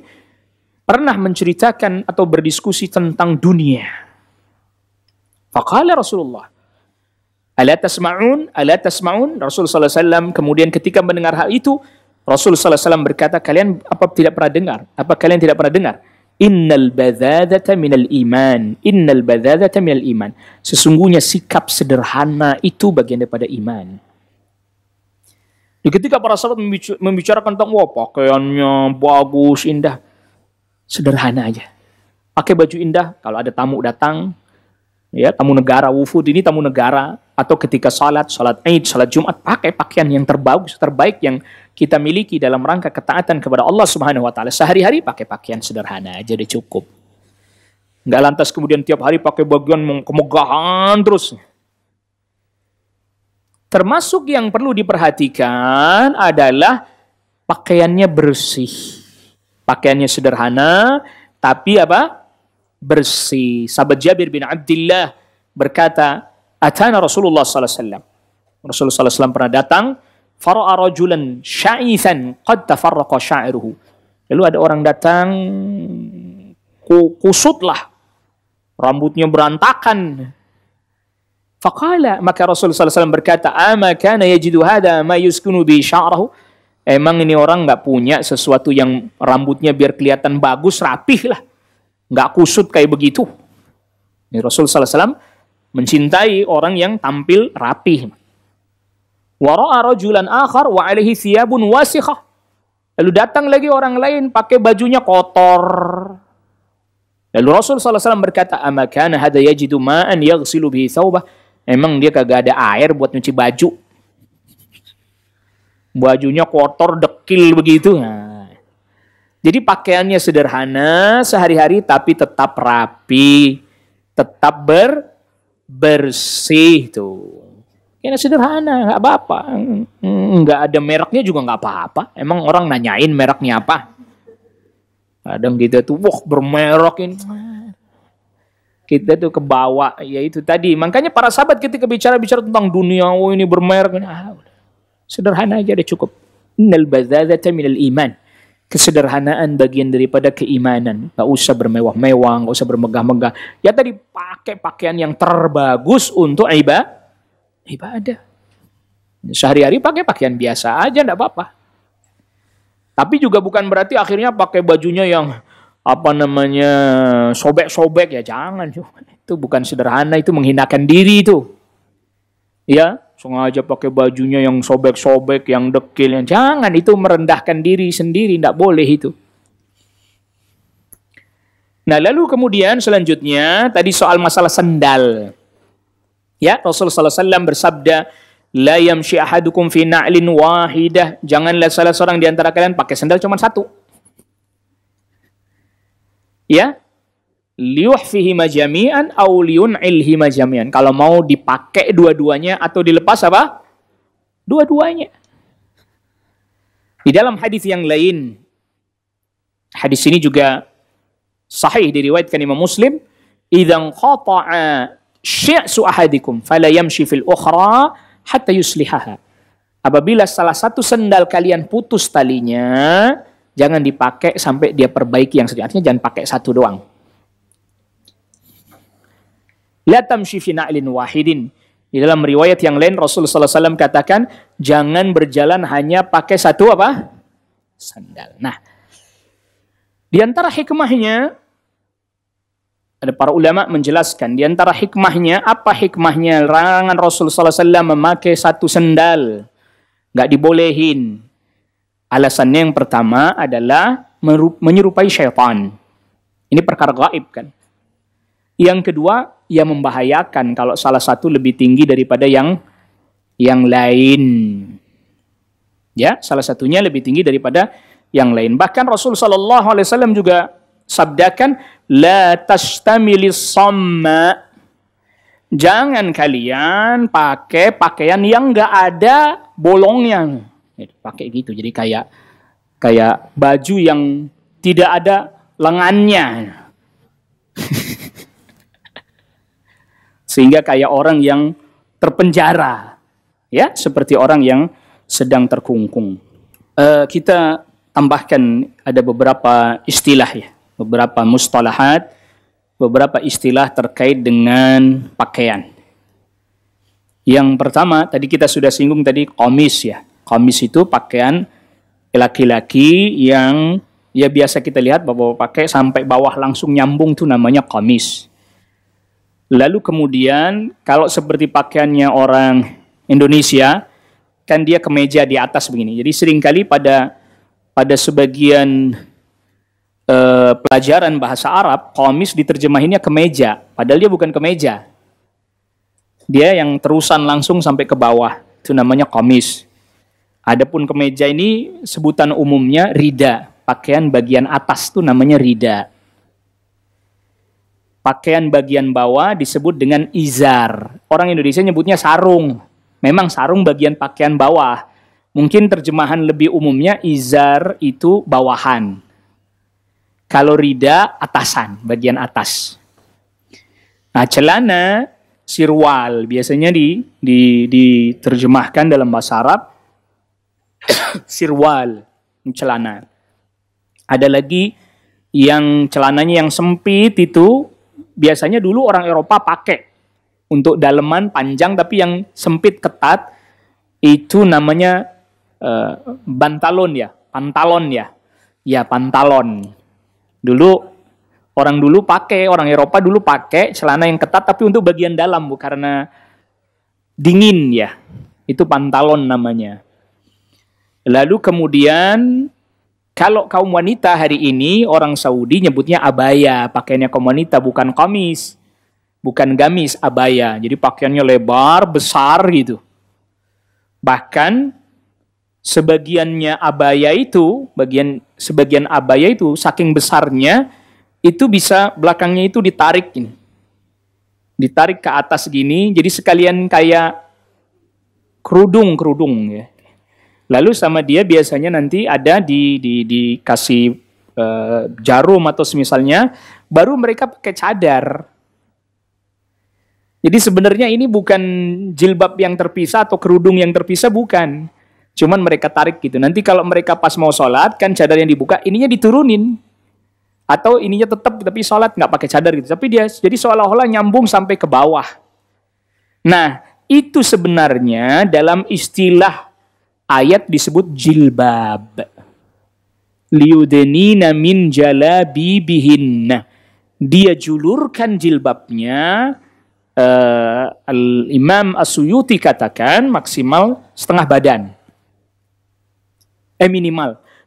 pernah menceritakan atau berdiskusi tentang dunia. Faqala Rasulullah, Ala tasma'un? Rasul sallallahu alaihi wasallam kemudian ketika mendengar hal itu, Rasul sallallahu alaihi wasallam berkata, kalian apa tidak pernah dengar? Apa kalian tidak pernah dengar? Innal badzadzata minal iman. Innal badzadzata minal iman. Sesungguhnya sikap sederhana itu bagian daripada iman. Jadi ketika para sahabat membicarakan tentang pakaiannya bagus, indah, sederhana aja. Pakai baju indah kalau ada tamu datang, ya tamu negara, wufud ini tamu negara, atau ketika salat Id, salat Jumat, pakai pakaian yang terbagus, terbaik yang kita miliki dalam rangka ketaatan kepada Allah Subhanahu wa taala. Sehari-hari pakai pakaian sederhana aja udah cukup. Nggak lantas kemudian tiap hari pakai bagian kemegahan terus. Termasuk yang perlu diperhatikan adalah pakaiannya bersih. Pakaiannya sederhana, tapi apa? Bersih. Sahabat Jabir bin Abdullah berkata, "Atana Rasulullah sallallahu alaihi wasallam." Rasulullah sallallahu alaihi wasallam pernah datang, fara'a rajulan sya'ithan qad tafarraqa sya'iruhu. Lalu ada orang datang kusutlah, rambutnya berantakan. Faqala, maka Rasulullah sallallahu alaihi wasallam berkata, "Ama kana yajidu hada ma yuskunu bi sya'rahu?" Emang ini orang nggak punya sesuatu yang rambutnya biar kelihatan bagus, rapih lah. Nggak kusut kayak begitu. Ini Rasul sallallahu alaihi wasallam mencintai orang yang tampil rapih. Wa ra'a rajulan akhar wa alaihi thiyabun wasikhah. Lalu datang lagi orang lain pakai bajunya kotor. Lalu Rasul sallallahu alaihi wasallam berkata, "Ama kana hadza yajidu ma'an yaghsilu bihi thawbah?" Emang dia kagak ada air buat nyuci baju. Bajunya kotor, dekil begitu. Nah. Jadi pakaiannya sederhana sehari-hari tapi tetap rapi, tetap bersih tuh. Kayaknya sederhana, nggak apa-apa. Nggak ada mereknya juga nggak apa-apa. Emang orang nanyain mereknya apa? Kadang kita tuh, wah bermerek ini. Kita tuh kebawa, ya itu tadi. Makanya para sahabat ketika bicara tentang dunia, oh ini bermerek. Sederhana aja udah cukup. Innal bazazata minal iman. Kesederhanaan bagian daripada keimanan. Gak usah bermewah-mewah, gak usah bermegah-megah. Ya tadi pakai pakaian yang terbagus untuk ibadah. Sehari-hari pakai pakaian biasa aja, gak apa-apa. Tapi juga bukan berarti akhirnya pakai bajunya yang sobek-sobek ya, jangan. Itu bukan sederhana, itu menghinakan diri itu. Ya, sengaja pakai bajunya yang sobek-sobek, yang dekil, yang jangan, itu merendahkan diri sendiri, tidak boleh itu. Nah, lalu kemudian selanjutnya tadi soal masalah sendal. Ya, Rasulullah SAW bersabda, "La yamshi ahadukum fi na'lin wahidah." Janganlah salah seorang di antara kalian pakai sendal cuma satu. Ya, liyuhfihima jami'an aw liyun'ilhima jami'an. Kalau mau dipakai dua-duanya atau dilepas apa? Dua-duanya. Di dalam hadis yang lain, hadis ini juga sahih diriwayatkan Imam Muslim, "Idzan qata'a syi'su ahadikum fala yamshi fil ukhra hatta yuslihaha." Apabila salah satu sendal kalian putus talinya, jangan dipakai sampai dia perbaiki yang satu. Artinya jangan pakai satu doang. La tamshi fi na'lin wahidin. Di dalam riwayat yang lain Rasulullah SAW katakan, jangan berjalan hanya pakai satu apa? Sandal. Nah, di antara hikmahnya, ada para ulama menjelaskan, di antara hikmahnya, apa hikmahnya larangan Rasulullah SAW memakai satu sandal? Nggak dibolehin. Alasannya yang pertama adalah menyerupai syaitan. Ini perkara gaib kan. Yang kedua, ia membahayakan kalau salah satu lebih tinggi daripada yang lain. Ya, salah satunya lebih tinggi daripada yang lain. Bahkan Rasul sallallahu alaihi wasallam juga sabdakan, la tastamilis samma. Jangan kalian pakai pakaian yang enggak ada bolongnya. Pakai gitu, jadi kayak baju yang tidak ada lengannya. Sehingga kayak orang yang terpenjara, ya, seperti orang yang sedang terkungkung. Kita tambahkan ada beberapa istilah ya, beberapa mustalahat, beberapa istilah terkait dengan pakaian. Yang pertama, tadi kita sudah singgung tadi, qamis ya. Qamis itu pakaian laki-laki yang ya biasa kita lihat bahwa pakai sampai bawah langsung nyambung, itu namanya qamis. Lalu kemudian kalau seperti pakaiannya orang Indonesia, kan dia kemeja di atas begini. Jadi seringkali pada sebagian pelajaran bahasa Arab, qamis diterjemahinnya kemeja, padahal dia bukan kemeja. Dia yang terusan langsung sampai ke bawah, itu namanya qamis. Adapun kemeja ini sebutan umumnya rida, pakaian bagian atas itu namanya rida. Pakaian bagian bawah disebut dengan izar. Orang Indonesia nyebutnya sarung. Memang sarung bagian pakaian bawah. Mungkin terjemahan lebih umumnya izar itu bawahan. Kalau rida atasan, bagian atas. Nah, celana sirwal biasanya diterjemahkan dalam bahasa Arab sirwal, celana. Ada lagi yang celananya yang sempit itu biasanya dulu orang Eropa pakai untuk daleman panjang, tapi yang sempit ketat itu namanya pantalon ya, pantalon. Dulu orang Eropa dulu pakai celana yang ketat tapi untuk bagian dalam, bu, karena dingin ya, itu pantalon namanya. Lalu kemudian kalau kaum wanita hari ini, orang Saudi nyebutnya abaya. Pakaiannya kaum wanita, bukan kamis. Bukan gamis, abaya. Jadi pakaiannya lebar, besar gitu. Bahkan sebagian abaya itu saking besarnya, itu bisa belakangnya itu ditarik ini. Ditarik ke atas gini, jadi sekalian kayak kerudung ya. Lalu sama dia biasanya nanti ada dikasih jarum atau semisalnya, baru mereka pakai cadar. Jadi sebenarnya ini bukan jilbab yang terpisah atau kerudung yang terpisah, bukan. Cuman mereka tarik gitu. Nanti kalau mereka pas mau sholat, kan cadar yang dibuka, ininya diturunin. Atau ininya tetap, tapi sholat nggak pakai cadar gitu. Tapi dia jadi seolah-olah nyambung sampai ke bawah. Nah, itu sebenarnya dalam istilah ayat disebut jilbab. Liudenina min jalabibihinna. Dia julurkan jilbabnya. Imam As-Suyuti katakan maksimal setengah badan.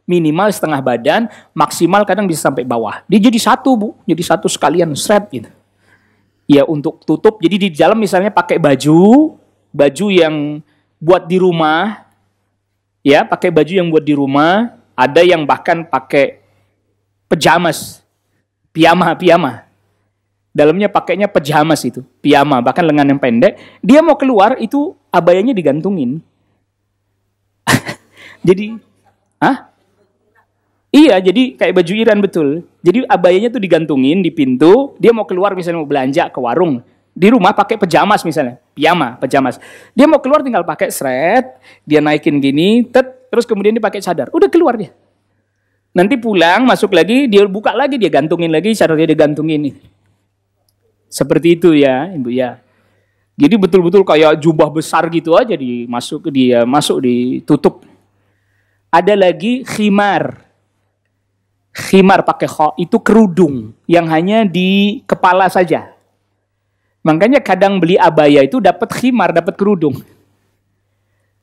Minimal setengah badan, maksimal kadang bisa sampai bawah. Dia jadi satu, bu. Jadi satu sekalian, shred gitu. Ya untuk tutup. Jadi di dalam misalnya pakai baju yang buat di rumah. Ya, pakai baju yang buat di rumah, ada yang bahkan pakai pajamas, piyama. Dalamnya pakainya pajamas itu, piyama, bahkan lengan yang pendek. Dia mau keluar itu abayanya digantungin. Jadi, iya, jadi kayak baju Iran betul. Jadi abayanya tuh digantungin di pintu, dia mau keluar misalnya mau belanja ke warung. Di rumah pakai pajamas misalnya, piyama, pajamas. Dia mau keluar tinggal pakai shred, dia naikin gini, terus kemudian dia pakai cadar. Udah keluar dia. Nanti pulang, masuk lagi, dia buka lagi, dia gantungin lagi, cadarnya dia gantungin. Seperti itu ya, Ibu ya. Jadi betul-betul kayak jubah besar gitu aja masuk ditutup. Ada lagi khimar. Khimar pakai kho, itu kerudung yang hanya di kepala saja. Makanya kadang beli abaya itu dapat khimar, dapat kerudung.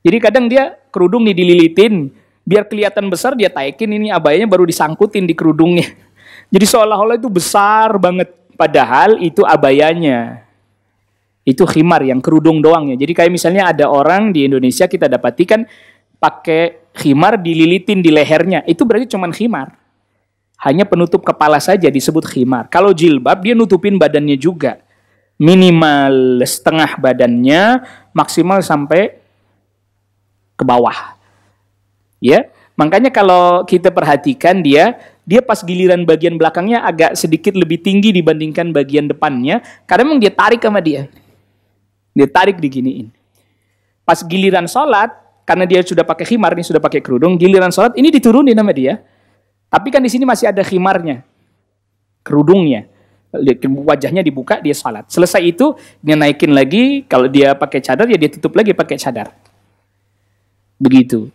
Jadi kadang dia kerudung dililitin, biar kelihatan besar dia taikin ini abayanya baru disangkutin di kerudungnya. Jadi seolah-olah itu besar banget, padahal itu abayanya. Itu khimar yang kerudung doang ya. Jadi kayak misalnya ada orang di Indonesia kita dapati kan pakai khimar dililitin di lehernya, itu berarti cuman khimar. Hanya penutup kepala saja disebut khimar. Kalau jilbab dia nutupin badannya juga. Minimal setengah badannya, maksimal sampai ke bawah. Ya, makanya kalau kita perhatikan dia pas giliran bagian belakangnya agak sedikit lebih tinggi dibandingkan bagian depannya, karena memang dia tarik sama dia. Dia tarik diginiin. Pas giliran sholat, karena dia sudah pakai khimar, ini sudah pakai kerudung, giliran sholat ini diturunin sama dia. Tapi kan di sini masih ada khimarnya, kerudungnya. Wajahnya dibuka, dia salat. Selesai itu, dia naikin lagi. Kalau dia pakai cadar, ya dia tutup lagi pakai cadar. Begitu.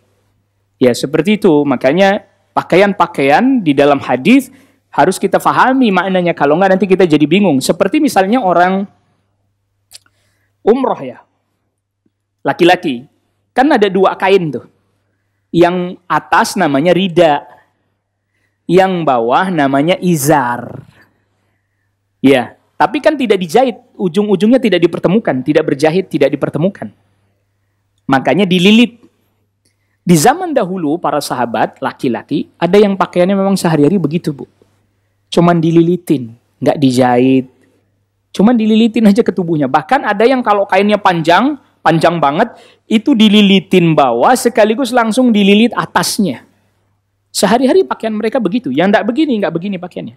Ya, seperti itu. Makanya pakaian-pakaian di dalam hadis harus kita fahami maknanya. Kalau enggak nanti kita jadi bingung. Seperti misalnya orang umroh ya. Laki-laki. Kan ada dua kain tuh. Yang atas namanya rida. Yang bawah namanya izar. Ya, tapi kan tidak dijahit, ujung-ujungnya tidak dipertemukan, tidak berjahit, tidak dipertemukan. Makanya dililit. Di zaman dahulu para sahabat laki-laki ada yang pakaiannya memang sehari-hari begitu, Bu. Cuman dililitin, nggak dijahit. Cuman dililitin aja ke tubuhnya. Bahkan ada yang kalau kainnya panjang, panjang banget, itu dililitin bawah sekaligus langsung dililit atasnya. Sehari-hari pakaian mereka begitu. Yang nggak begini pakaiannya.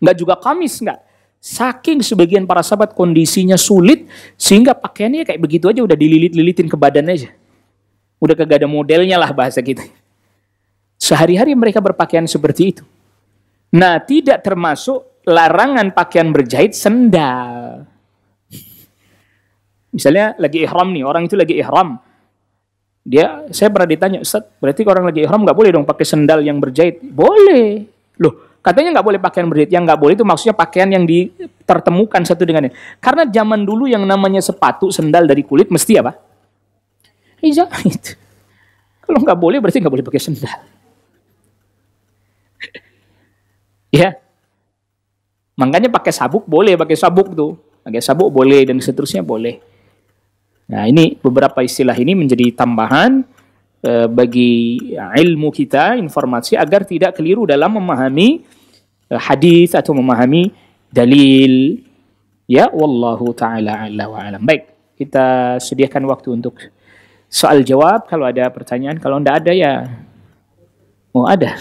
Nggak juga kamis, nggak. Saking sebagian para sahabat kondisinya sulit, sehingga pakaiannya kayak begitu aja udah dililit-lilitin ke badan aja. Udah kagak ada modelnya lah bahasa kita. Sehari-hari mereka berpakaian seperti itu. Nah, tidak termasuk larangan pakaian berjahit sendal. Misalnya lagi ihram nih, orang itu lagi ihram. Saya pernah ditanya, Ustaz, berarti orang lagi ihram nggak boleh dong pakai sendal yang berjahit? Boleh. Loh, katanya nggak boleh pakaian berjahit. Yang nggak boleh itu maksudnya pakaian yang tertemukan satu dengan lain. Karena zaman dulu yang namanya sepatu, sendal dari kulit, mesti apa? Jahit. Kalau nggak boleh, berarti nggak boleh pakai sendal. Ya. Makanya pakai sabuk boleh, pakai sabuk tuh. Pakai sabuk boleh, dan seterusnya boleh. Nah, ini beberapa istilah ini menjadi tambahan bagi ilmu kita, informasi, agar tidak keliru dalam memahami hadis atau memahami dalil. Ya, wallahu ta'ala a'la wa a'lam. Baik, kita sediakan waktu untuk soal jawab kalau ada pertanyaan. Kalau enggak ada ya ada.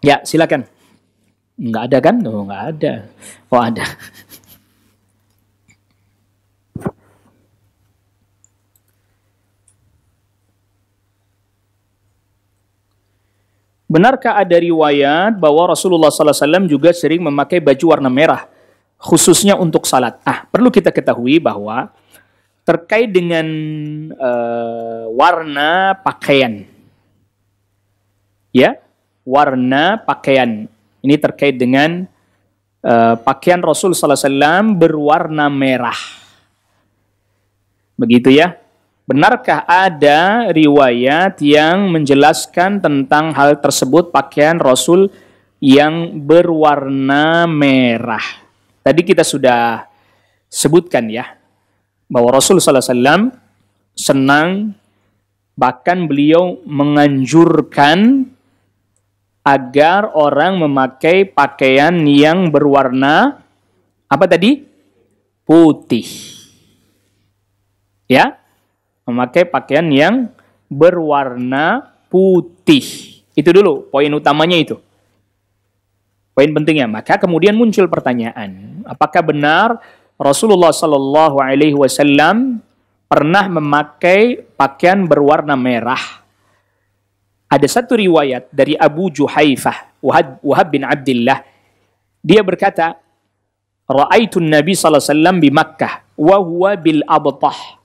Ya, silakan. Enggak ada kan? Oh, enggak ada. Oh, ada. Benarkah ada riwayat bahwa Rasulullah SAW juga sering memakai baju warna merah, khususnya untuk salat? Perlu kita ketahui bahwa terkait dengan warna pakaian, ya, warna pakaian ini terkait dengan pakaian Rasul SAW berwarna merah, begitu ya. Benarkah ada riwayat yang menjelaskan tentang hal tersebut, pakaian Rasul yang berwarna merah? Tadi kita sudah sebutkan ya, bahwa Rasul SAW senang, bahkan beliau menganjurkan agar orang memakai pakaian yang berwarna apa tadi? Putih. Ya, memakai pakaian yang berwarna putih. Itu dulu poin utamanya itu. Poin pentingnya. Maka kemudian muncul pertanyaan, apakah benar Rasulullah Sallallahu Alaihi Wasallam pernah memakai pakaian berwarna merah? Ada satu riwayat dari Abu Juhaifah, Wahab bin Abdullah. Dia berkata, Ra'aitun Nabi sallallahu alaihi wasallam di Makkah wa huwa bil abtah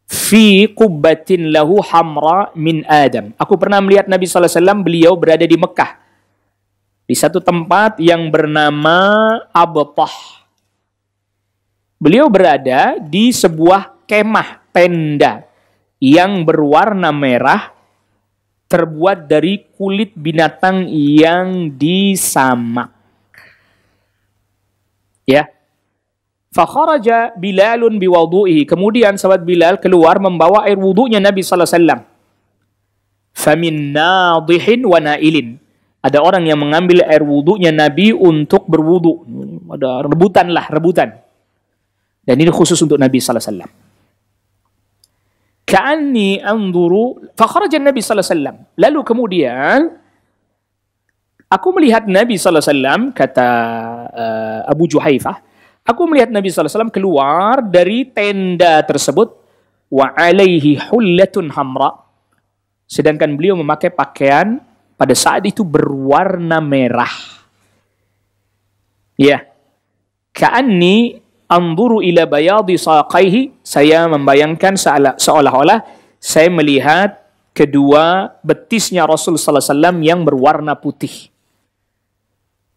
fi qubbatin lahu hamra min Adam. Aku pernah melihat Nabi sallallahu alaihi wasallam, beliau berada di Mekah di satu tempat yang bernama Abtah. Beliau berada di sebuah kemah, tenda yang berwarna merah, terbuat dari kulit binatang yang disamak. Ya. Fakharaja Bilalun biwudu'ihi. Kemudian sahabat Bilal keluar membawa air wudunya Nabi sallallahu alaihi wasallam. Famin nadihin wa nailin. Ada orang yang mengambil air wudunya Nabi untuk berwudu. Ada rebutan. Dan ini khusus untuk Nabi sallallahu alaihi wasallam. Ka'anni anzuru, fakharaja Nabi sallallahu alaihi wasallam. Lalu kemudian aku melihat Nabi sallallahu alaihi wasallam, kata Abu Juhaifah, aku melihat Nabi sallallahu alaihi wasallam keluar dari tenda tersebut, wa alaihi hullatun hamra. Sedangkan beliau memakai pakaian pada saat itu berwarna merah. Ya. Ka'anni anzuru ila bayadi saqaihi, saya membayangkan seolah-olah saya melihat kedua betisnya Rasul sallallahu alaihi wasallam yang berwarna putih.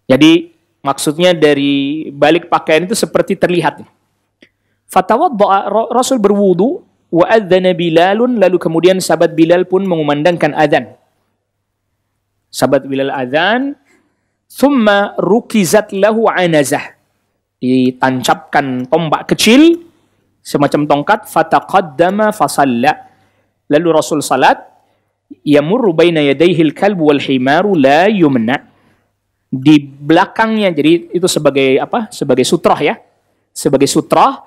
Jadi maksudnya dari balik pakaian itu seperti terlihat. Fatawadda'a, Rasul berwudu, wa adzana Bilalun, lalu kemudian sahabat Bilal pun mengumandangkan adzan. Sahabat Bilal adzan, thumma rukizat lahu anazah, ditancapkan tombak kecil semacam tongkat, fataqaddama fasalla, lalu Rasul salat, yamurru baina yadayhi al-kalbu wal himaru la yumna, di belakangnya, jadi itu sebagai apa? Sebagai sutrah ya. Sebagai sutrah,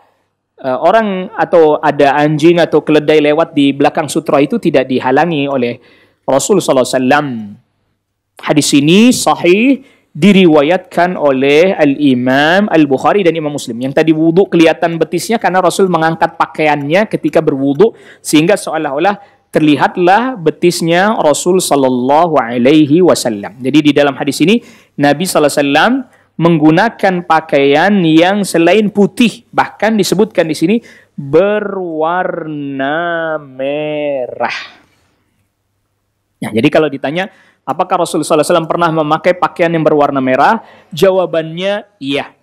orang atau ada anjing atau keledai lewat di belakang sutrah itu tidak dihalangi oleh Rasul sallallahu alaihi wasallam. Hadis ini sahih, diriwayatkan oleh Al-Imam Al-Bukhari dan Imam Muslim. Yang tadi wudu kelihatan betisnya karena Rasul mengangkat pakaiannya ketika berwudu sehingga seolah-olah terlihatlah betisnya Rasul sallallahu alaihi wasallam. Jadi di dalam hadis ini Nabi sallallahu alaihi wasallam menggunakan pakaian yang selain putih, bahkan disebutkan di sini berwarna merah. Nah, jadi kalau ditanya apakah Rasulullah SAW pernah memakai pakaian yang berwarna merah? Jawabannya iya.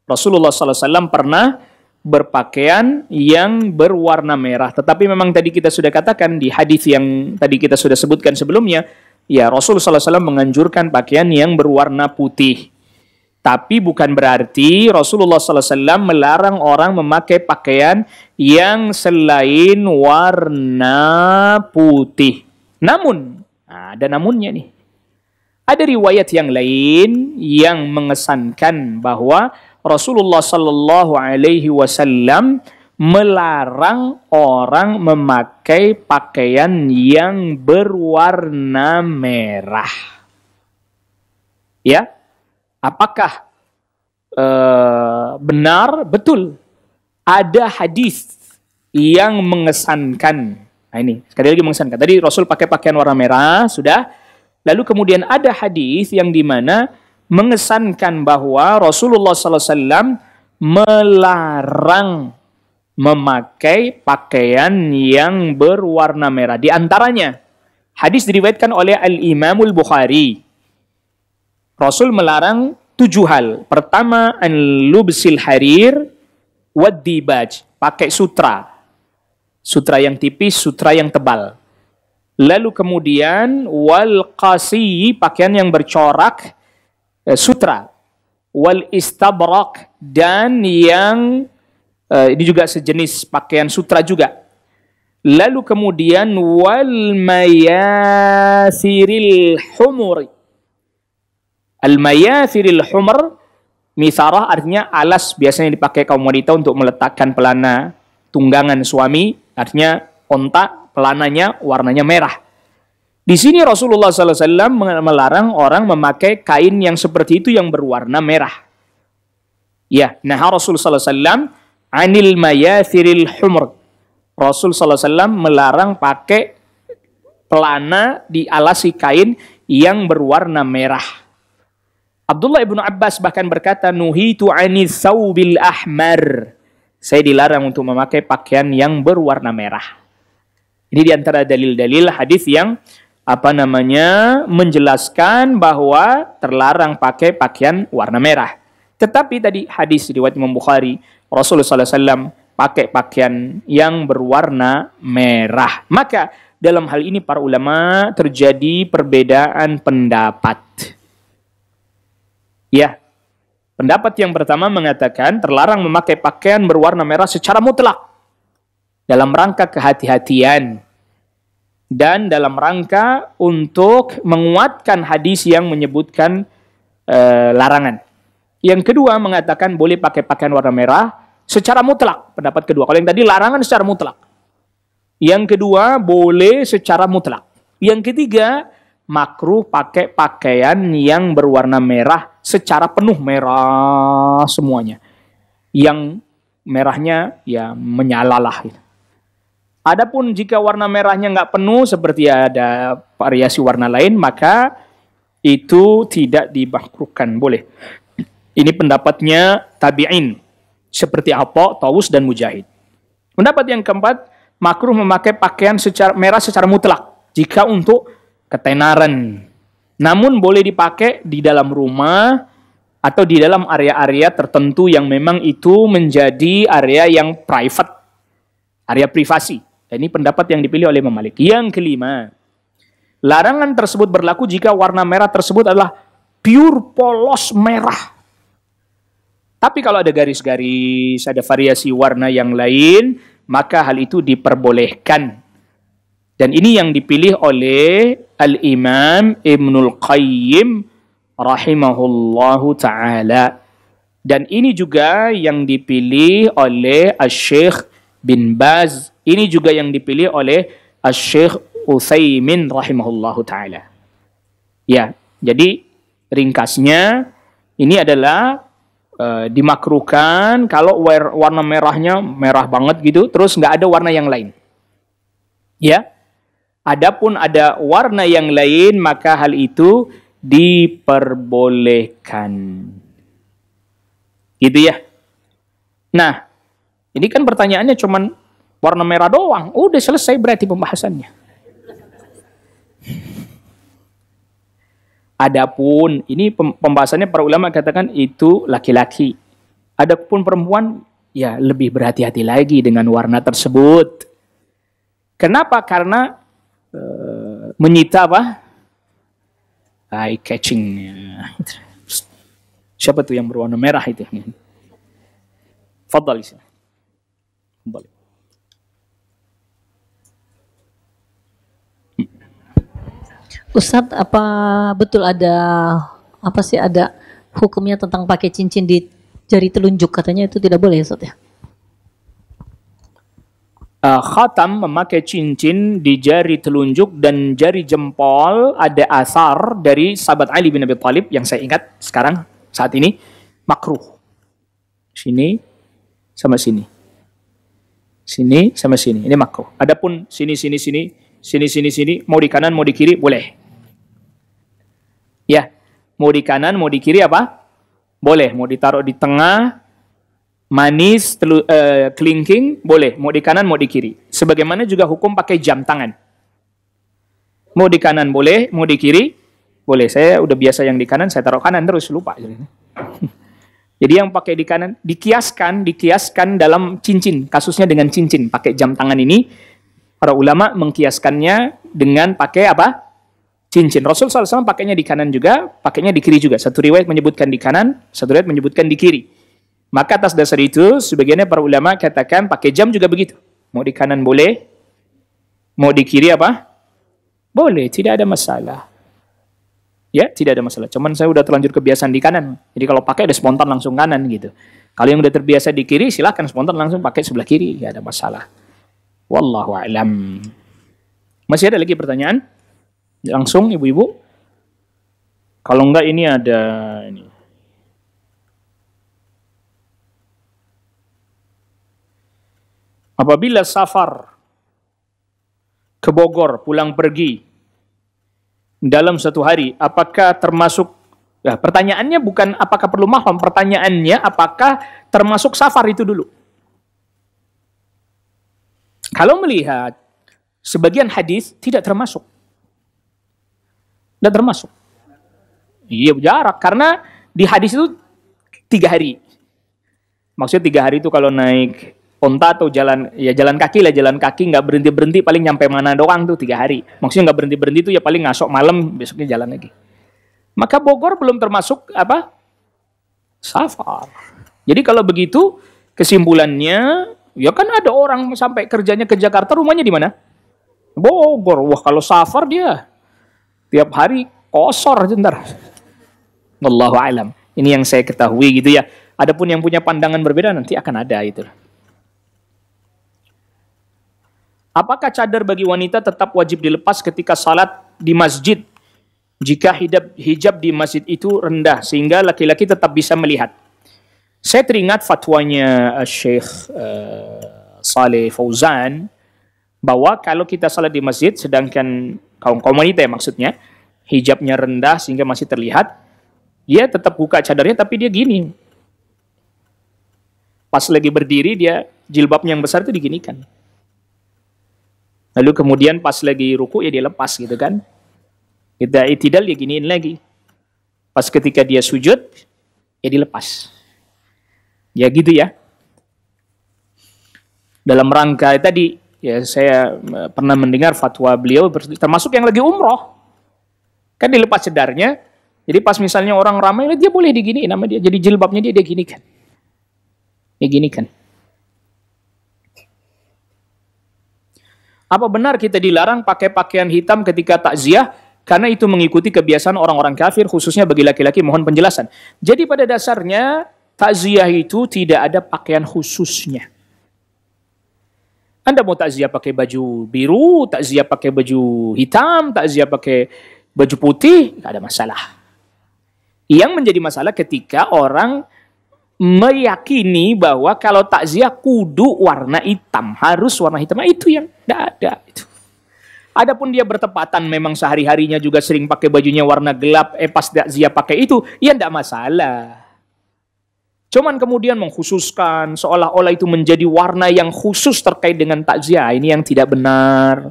Rasulullah SAW pernah berpakaian yang berwarna merah. Tetapi memang tadi kita sudah katakan di hadis yang tadi kita sudah sebutkan sebelumnya, ya Rasulullah SAW menganjurkan pakaian yang berwarna putih. Tapi bukan berarti Rasulullah SAW melarang orang memakai pakaian yang selain warna putih. Namun, ada namunnya nih. Ada riwayat yang lain yang mengesankan bahwa Rasulullah Sallallahu Alaihi Wasallam melarang orang memakai pakaian yang berwarna merah. Ya, apakah benar? Betul. Ada hadis yang mengesankan. Nah ini, sekali lagi mengesankan. Tadi Rasul pakai pakaian warna merah, sudah. Lalu kemudian ada hadis yang dimana mengesankan bahwa Rasulullah SAW melarang memakai pakaian yang berwarna merah. Di antaranya, hadis diriwayatkan oleh Al-Imamul Bukhari. Rasul melarang 7 hal. Pertama, an-lubsil harir wad-dibaj, pakai sutra. Sutra yang tipis, sutra yang tebal. Lalu kemudian wal qasi, pakaian yang bercorak, sutra. Wal istabrak, dan yang ini juga sejenis pakaian sutra juga. Lalu kemudian wal mayasiril humuri. Al mayasiril humur, misarah artinya alas biasanya dipakai kaum wanita untuk meletakkan pelana tunggangan suami, artinya onta, pelananya warnanya merah. Di sini Rasulullah SAW melarang orang memakai kain yang seperti itu yang berwarna merah. Ya, nah Rasulullah SAW anil mayathiril humr. Rasul SAW melarang pakai pelana dialasi kain yang berwarna merah. Abdullah ibnu Abbas bahkan berkata, nuhitu anis thawbil ahmar. Saya dilarang untuk memakai pakaian yang berwarna merah. Ini diantara dalil-dalil hadis yang menjelaskan bahwa terlarang pakai pakaian warna merah. Tetapi tadi hadis riwayat Imam Bukhari, Rasulullah SAW pakai pakaian yang berwarna merah. Maka dalam hal ini para ulama terjadi perbedaan pendapat. Ya, pendapat yang pertama mengatakan terlarang memakai pakaian berwarna merah secara mutlak dalam rangka kehati-hatian dan dalam rangka untuk menguatkan hadis yang menyebutkan larangan. Yang kedua mengatakan boleh pakai pakaian warna merah secara mutlak, pendapat kedua. Kalau yang tadi larangan secara mutlak. Yang kedua boleh secara mutlak. Yang ketiga makruh pakai pakaian yang berwarna merah secara penuh, merah semuanya. Yang merahnya ya menyalalah. Adapun jika warna merahnya nggak penuh seperti ada variasi warna lain, maka itu tidak dimakruhkan, boleh. Ini pendapatnya tabi'in seperti Atha, Tawus dan Mujahid. Pendapat yang keempat, makruh memakai pakaian merah secara mutlak jika untuk ketenaran. Namun boleh dipakai di dalam rumah atau di dalam area-area tertentu yang memang itu menjadi area yang private. area privasi. Dan ini pendapat yang dipilih oleh Imam Malik. Yang kelima, larangan tersebut berlaku jika warna merah tersebut adalah pure polos merah. Tapi kalau ada garis-garis, ada variasi warna yang lain, maka hal itu diperbolehkan. Dan ini yang dipilih oleh Al-Imam Ibnul Qayyim rahimahullahu ta'ala. Dan ini juga yang dipilih oleh Asy-Syaikh bin Baz. Ini juga yang dipilih oleh Asy-Syaikh Utsaimin rahimahullahu ta'ala. Ya, jadi ringkasnya ini adalah dimakruhkan kalau warna merahnya merah banget gitu, terus nggak ada warna yang lain. Ya, adapun ada warna yang lain, maka hal itu diperbolehkan. Gitu ya. Nah, ini kan pertanyaannya cuman warna merah doang. Udah selesai berarti pembahasannya. Adapun ini pembahasannya para ulama katakan itu laki-laki. Adapun perempuan ya lebih berhati-hati lagi dengan warna tersebut. Kenapa? Karena menyita apa? Eye catching. Siapa tuh yang berwarna merah itu? Fadhal sini. Fadhal. Ustadz, apa betul ada hukumnya tentang pakai cincin di jari telunjuk? Katanya itu tidak boleh, Ustadz ya? Khatam memakai cincin di jari telunjuk dan jari jempol ada asar dari sahabat Ali bin Abi Thalib yang saya ingat sekarang saat ini makruh. Sini sama sini. Sini sama sini. Ini makruh. Adapun sini mau di kanan mau di kiri boleh. Ya, mau di kanan, mau di kiri apa? Boleh. Mau ditaruh di tengah, manis, kelingking, boleh. Mau di kanan, mau di kiri. Sebagaimana juga hukum pakai jam tangan. Mau di kanan boleh, mau di kiri boleh. Saya udah biasa yang di kanan, saya taruh kanan terus, lupa. Jadi yang pakai di kanan, dikiaskan dalam cincin. Kasusnya dengan cincin. Pakai jam tangan ini, para ulama mengkiaskannya dengan pakai apa? Cincin. Rasul SAW pakainya di kanan juga, pakainya di kiri juga. Satu riwayat menyebutkan di kanan, satu riwayat menyebutkan di kiri. Maka atas dasar itu, sebagiannya para ulama katakan pakai jam juga begitu. Mau di kanan boleh, mau di kiri apa? Boleh, tidak ada masalah. Ya, tidak ada masalah. Cuman saya udah terlanjur kebiasaan di kanan. Jadi kalau pakai ada spontan langsung kanan gitu. Kalau yang udah terbiasa di kiri, silahkan spontan langsung pakai sebelah kiri. Tidak ada masalah. Wallahu a'lam. Masih ada lagi pertanyaan? Langsung ibu-ibu. Kalau enggak ini ada ini. Apabila safar ke Bogor pulang pergi dalam satu hari, apakah termasuk, ya, pertanyaannya bukan apakah perlu mahram, pertanyaannya apakah termasuk safar itu dulu. Kalau melihat sebagian hadis tidak termasuk. Tidak termasuk. Iya, jarak. Karena di hadis itu 3 hari. Maksudnya 3 hari itu kalau naik onta atau jalan kaki lah, jalan kaki nggak berhenti paling nyampe mana doang tuh 3 hari. Maksudnya nggak berhenti tuh ya paling ngasok malam besoknya jalan lagi. Maka Bogor belum termasuk apa? Safar. Jadi kalau begitu kesimpulannya ya kan ada orang sampai kerjanya ke Jakarta, rumahnya di mana? Bogor. Wah kalau safar dia tiap hari kosor bentar. Wallahu a'lam. Ini yang saya ketahui gitu ya. Adapun yang punya pandangan berbeda nanti akan ada itu. Apakah cadar bagi wanita tetap wajib dilepas ketika salat di masjid jika hijab di masjid itu rendah sehingga laki-laki tetap bisa melihat? Saya teringat fatwanya Syekh Saleh Fauzan bahwa kalau kita salat di masjid sedangkan kaum wanita ya maksudnya hijabnya rendah sehingga masih terlihat, dia tetap buka cadarnya tapi dia gini. Pas lagi berdiri dia jilbabnya yang besar itu diginikan. Lalu kemudian pas lagi ruku ya dia lepas gitu kan. Kita itidal dia giniin lagi. Pas ketika dia sujud ya dilepas. Ya gitu ya. Dalam rangka tadi, ya saya pernah mendengar fatwa beliau, termasuk yang lagi umroh. Kan dilepas sedarnya, jadi pas misalnya orang ramai, dia boleh diginiin nama dia, jadi jilbabnya dia ginikan. Dia ginikan. Apa benar kita dilarang pakai pakaian hitam ketika takziah? Karena itu mengikuti kebiasaan orang-orang kafir, khususnya bagi laki-laki. Mohon penjelasan. Jadi pada dasarnya, takziah itu tidak ada pakaian khususnya. Anda mau takziah pakai baju biru, takziah pakai baju hitam, takziah pakai baju putih, tidak ada masalah. Yang menjadi masalah ketika orang meyakini bahwa kalau takziah kudu warna hitam, harus warna hitam. Nah, itu yang tidak ada. Itu. Adapun dia bertepatan memang sehari-harinya juga sering pakai bajunya warna gelap, pas takziah pakai itu, ya tidak masalah. Cuman kemudian mengkhususkan seolah-olah itu menjadi warna yang khusus terkait dengan takziah, ini yang tidak benar.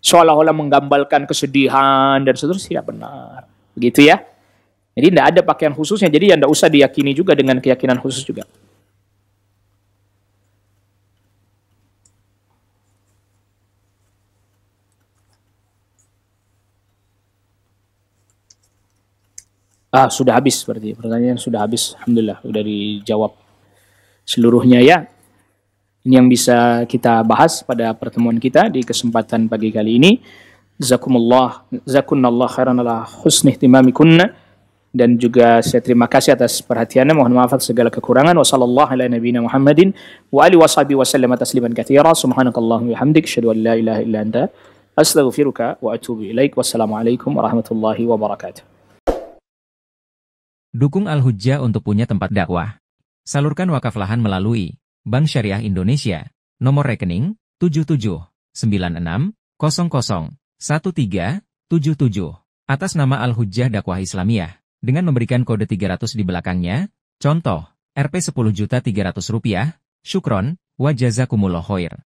Seolah-olah menggambarkan kesedihan dan seterusnya, tidak benar. Begitu ya. Jadi tidak ada pakaian khususnya, jadi tidak usah diyakini juga dengan keyakinan khusus juga. Sudah habis berarti, pertanyaan sudah habis. Alhamdulillah, sudah dijawab seluruhnya ya. Ini yang bisa kita bahas pada pertemuan kita di kesempatan pagi kali ini. Jazakumullah khairan ala husni ihtimamikunna. Dan juga saya terima kasih atas perhatiannya. Mohon maaf atas segala kekurangan. Wassallallahu ala nabiyina Muhammadin wa alihi washabihi wasallam tasliman katsira. Subhanakallahumma wa bihamdik asyhadu an la ilaha illa anta astaghfiruka wa atubu ilaik. Wassalamualaikum warahmatullahi wabarakatuh. Dukung Al-Hujjah untuk punya tempat dakwah. Salurkan wakaf lahan melalui Bank Syariah Indonesia. Nomor rekening 7796001377 atas nama Al-Hujjah Dakwah Islamiyah. Dengan memberikan kode 300 di belakangnya, contoh, Rp 10.300.000, syukron, wa jazakumullah khair.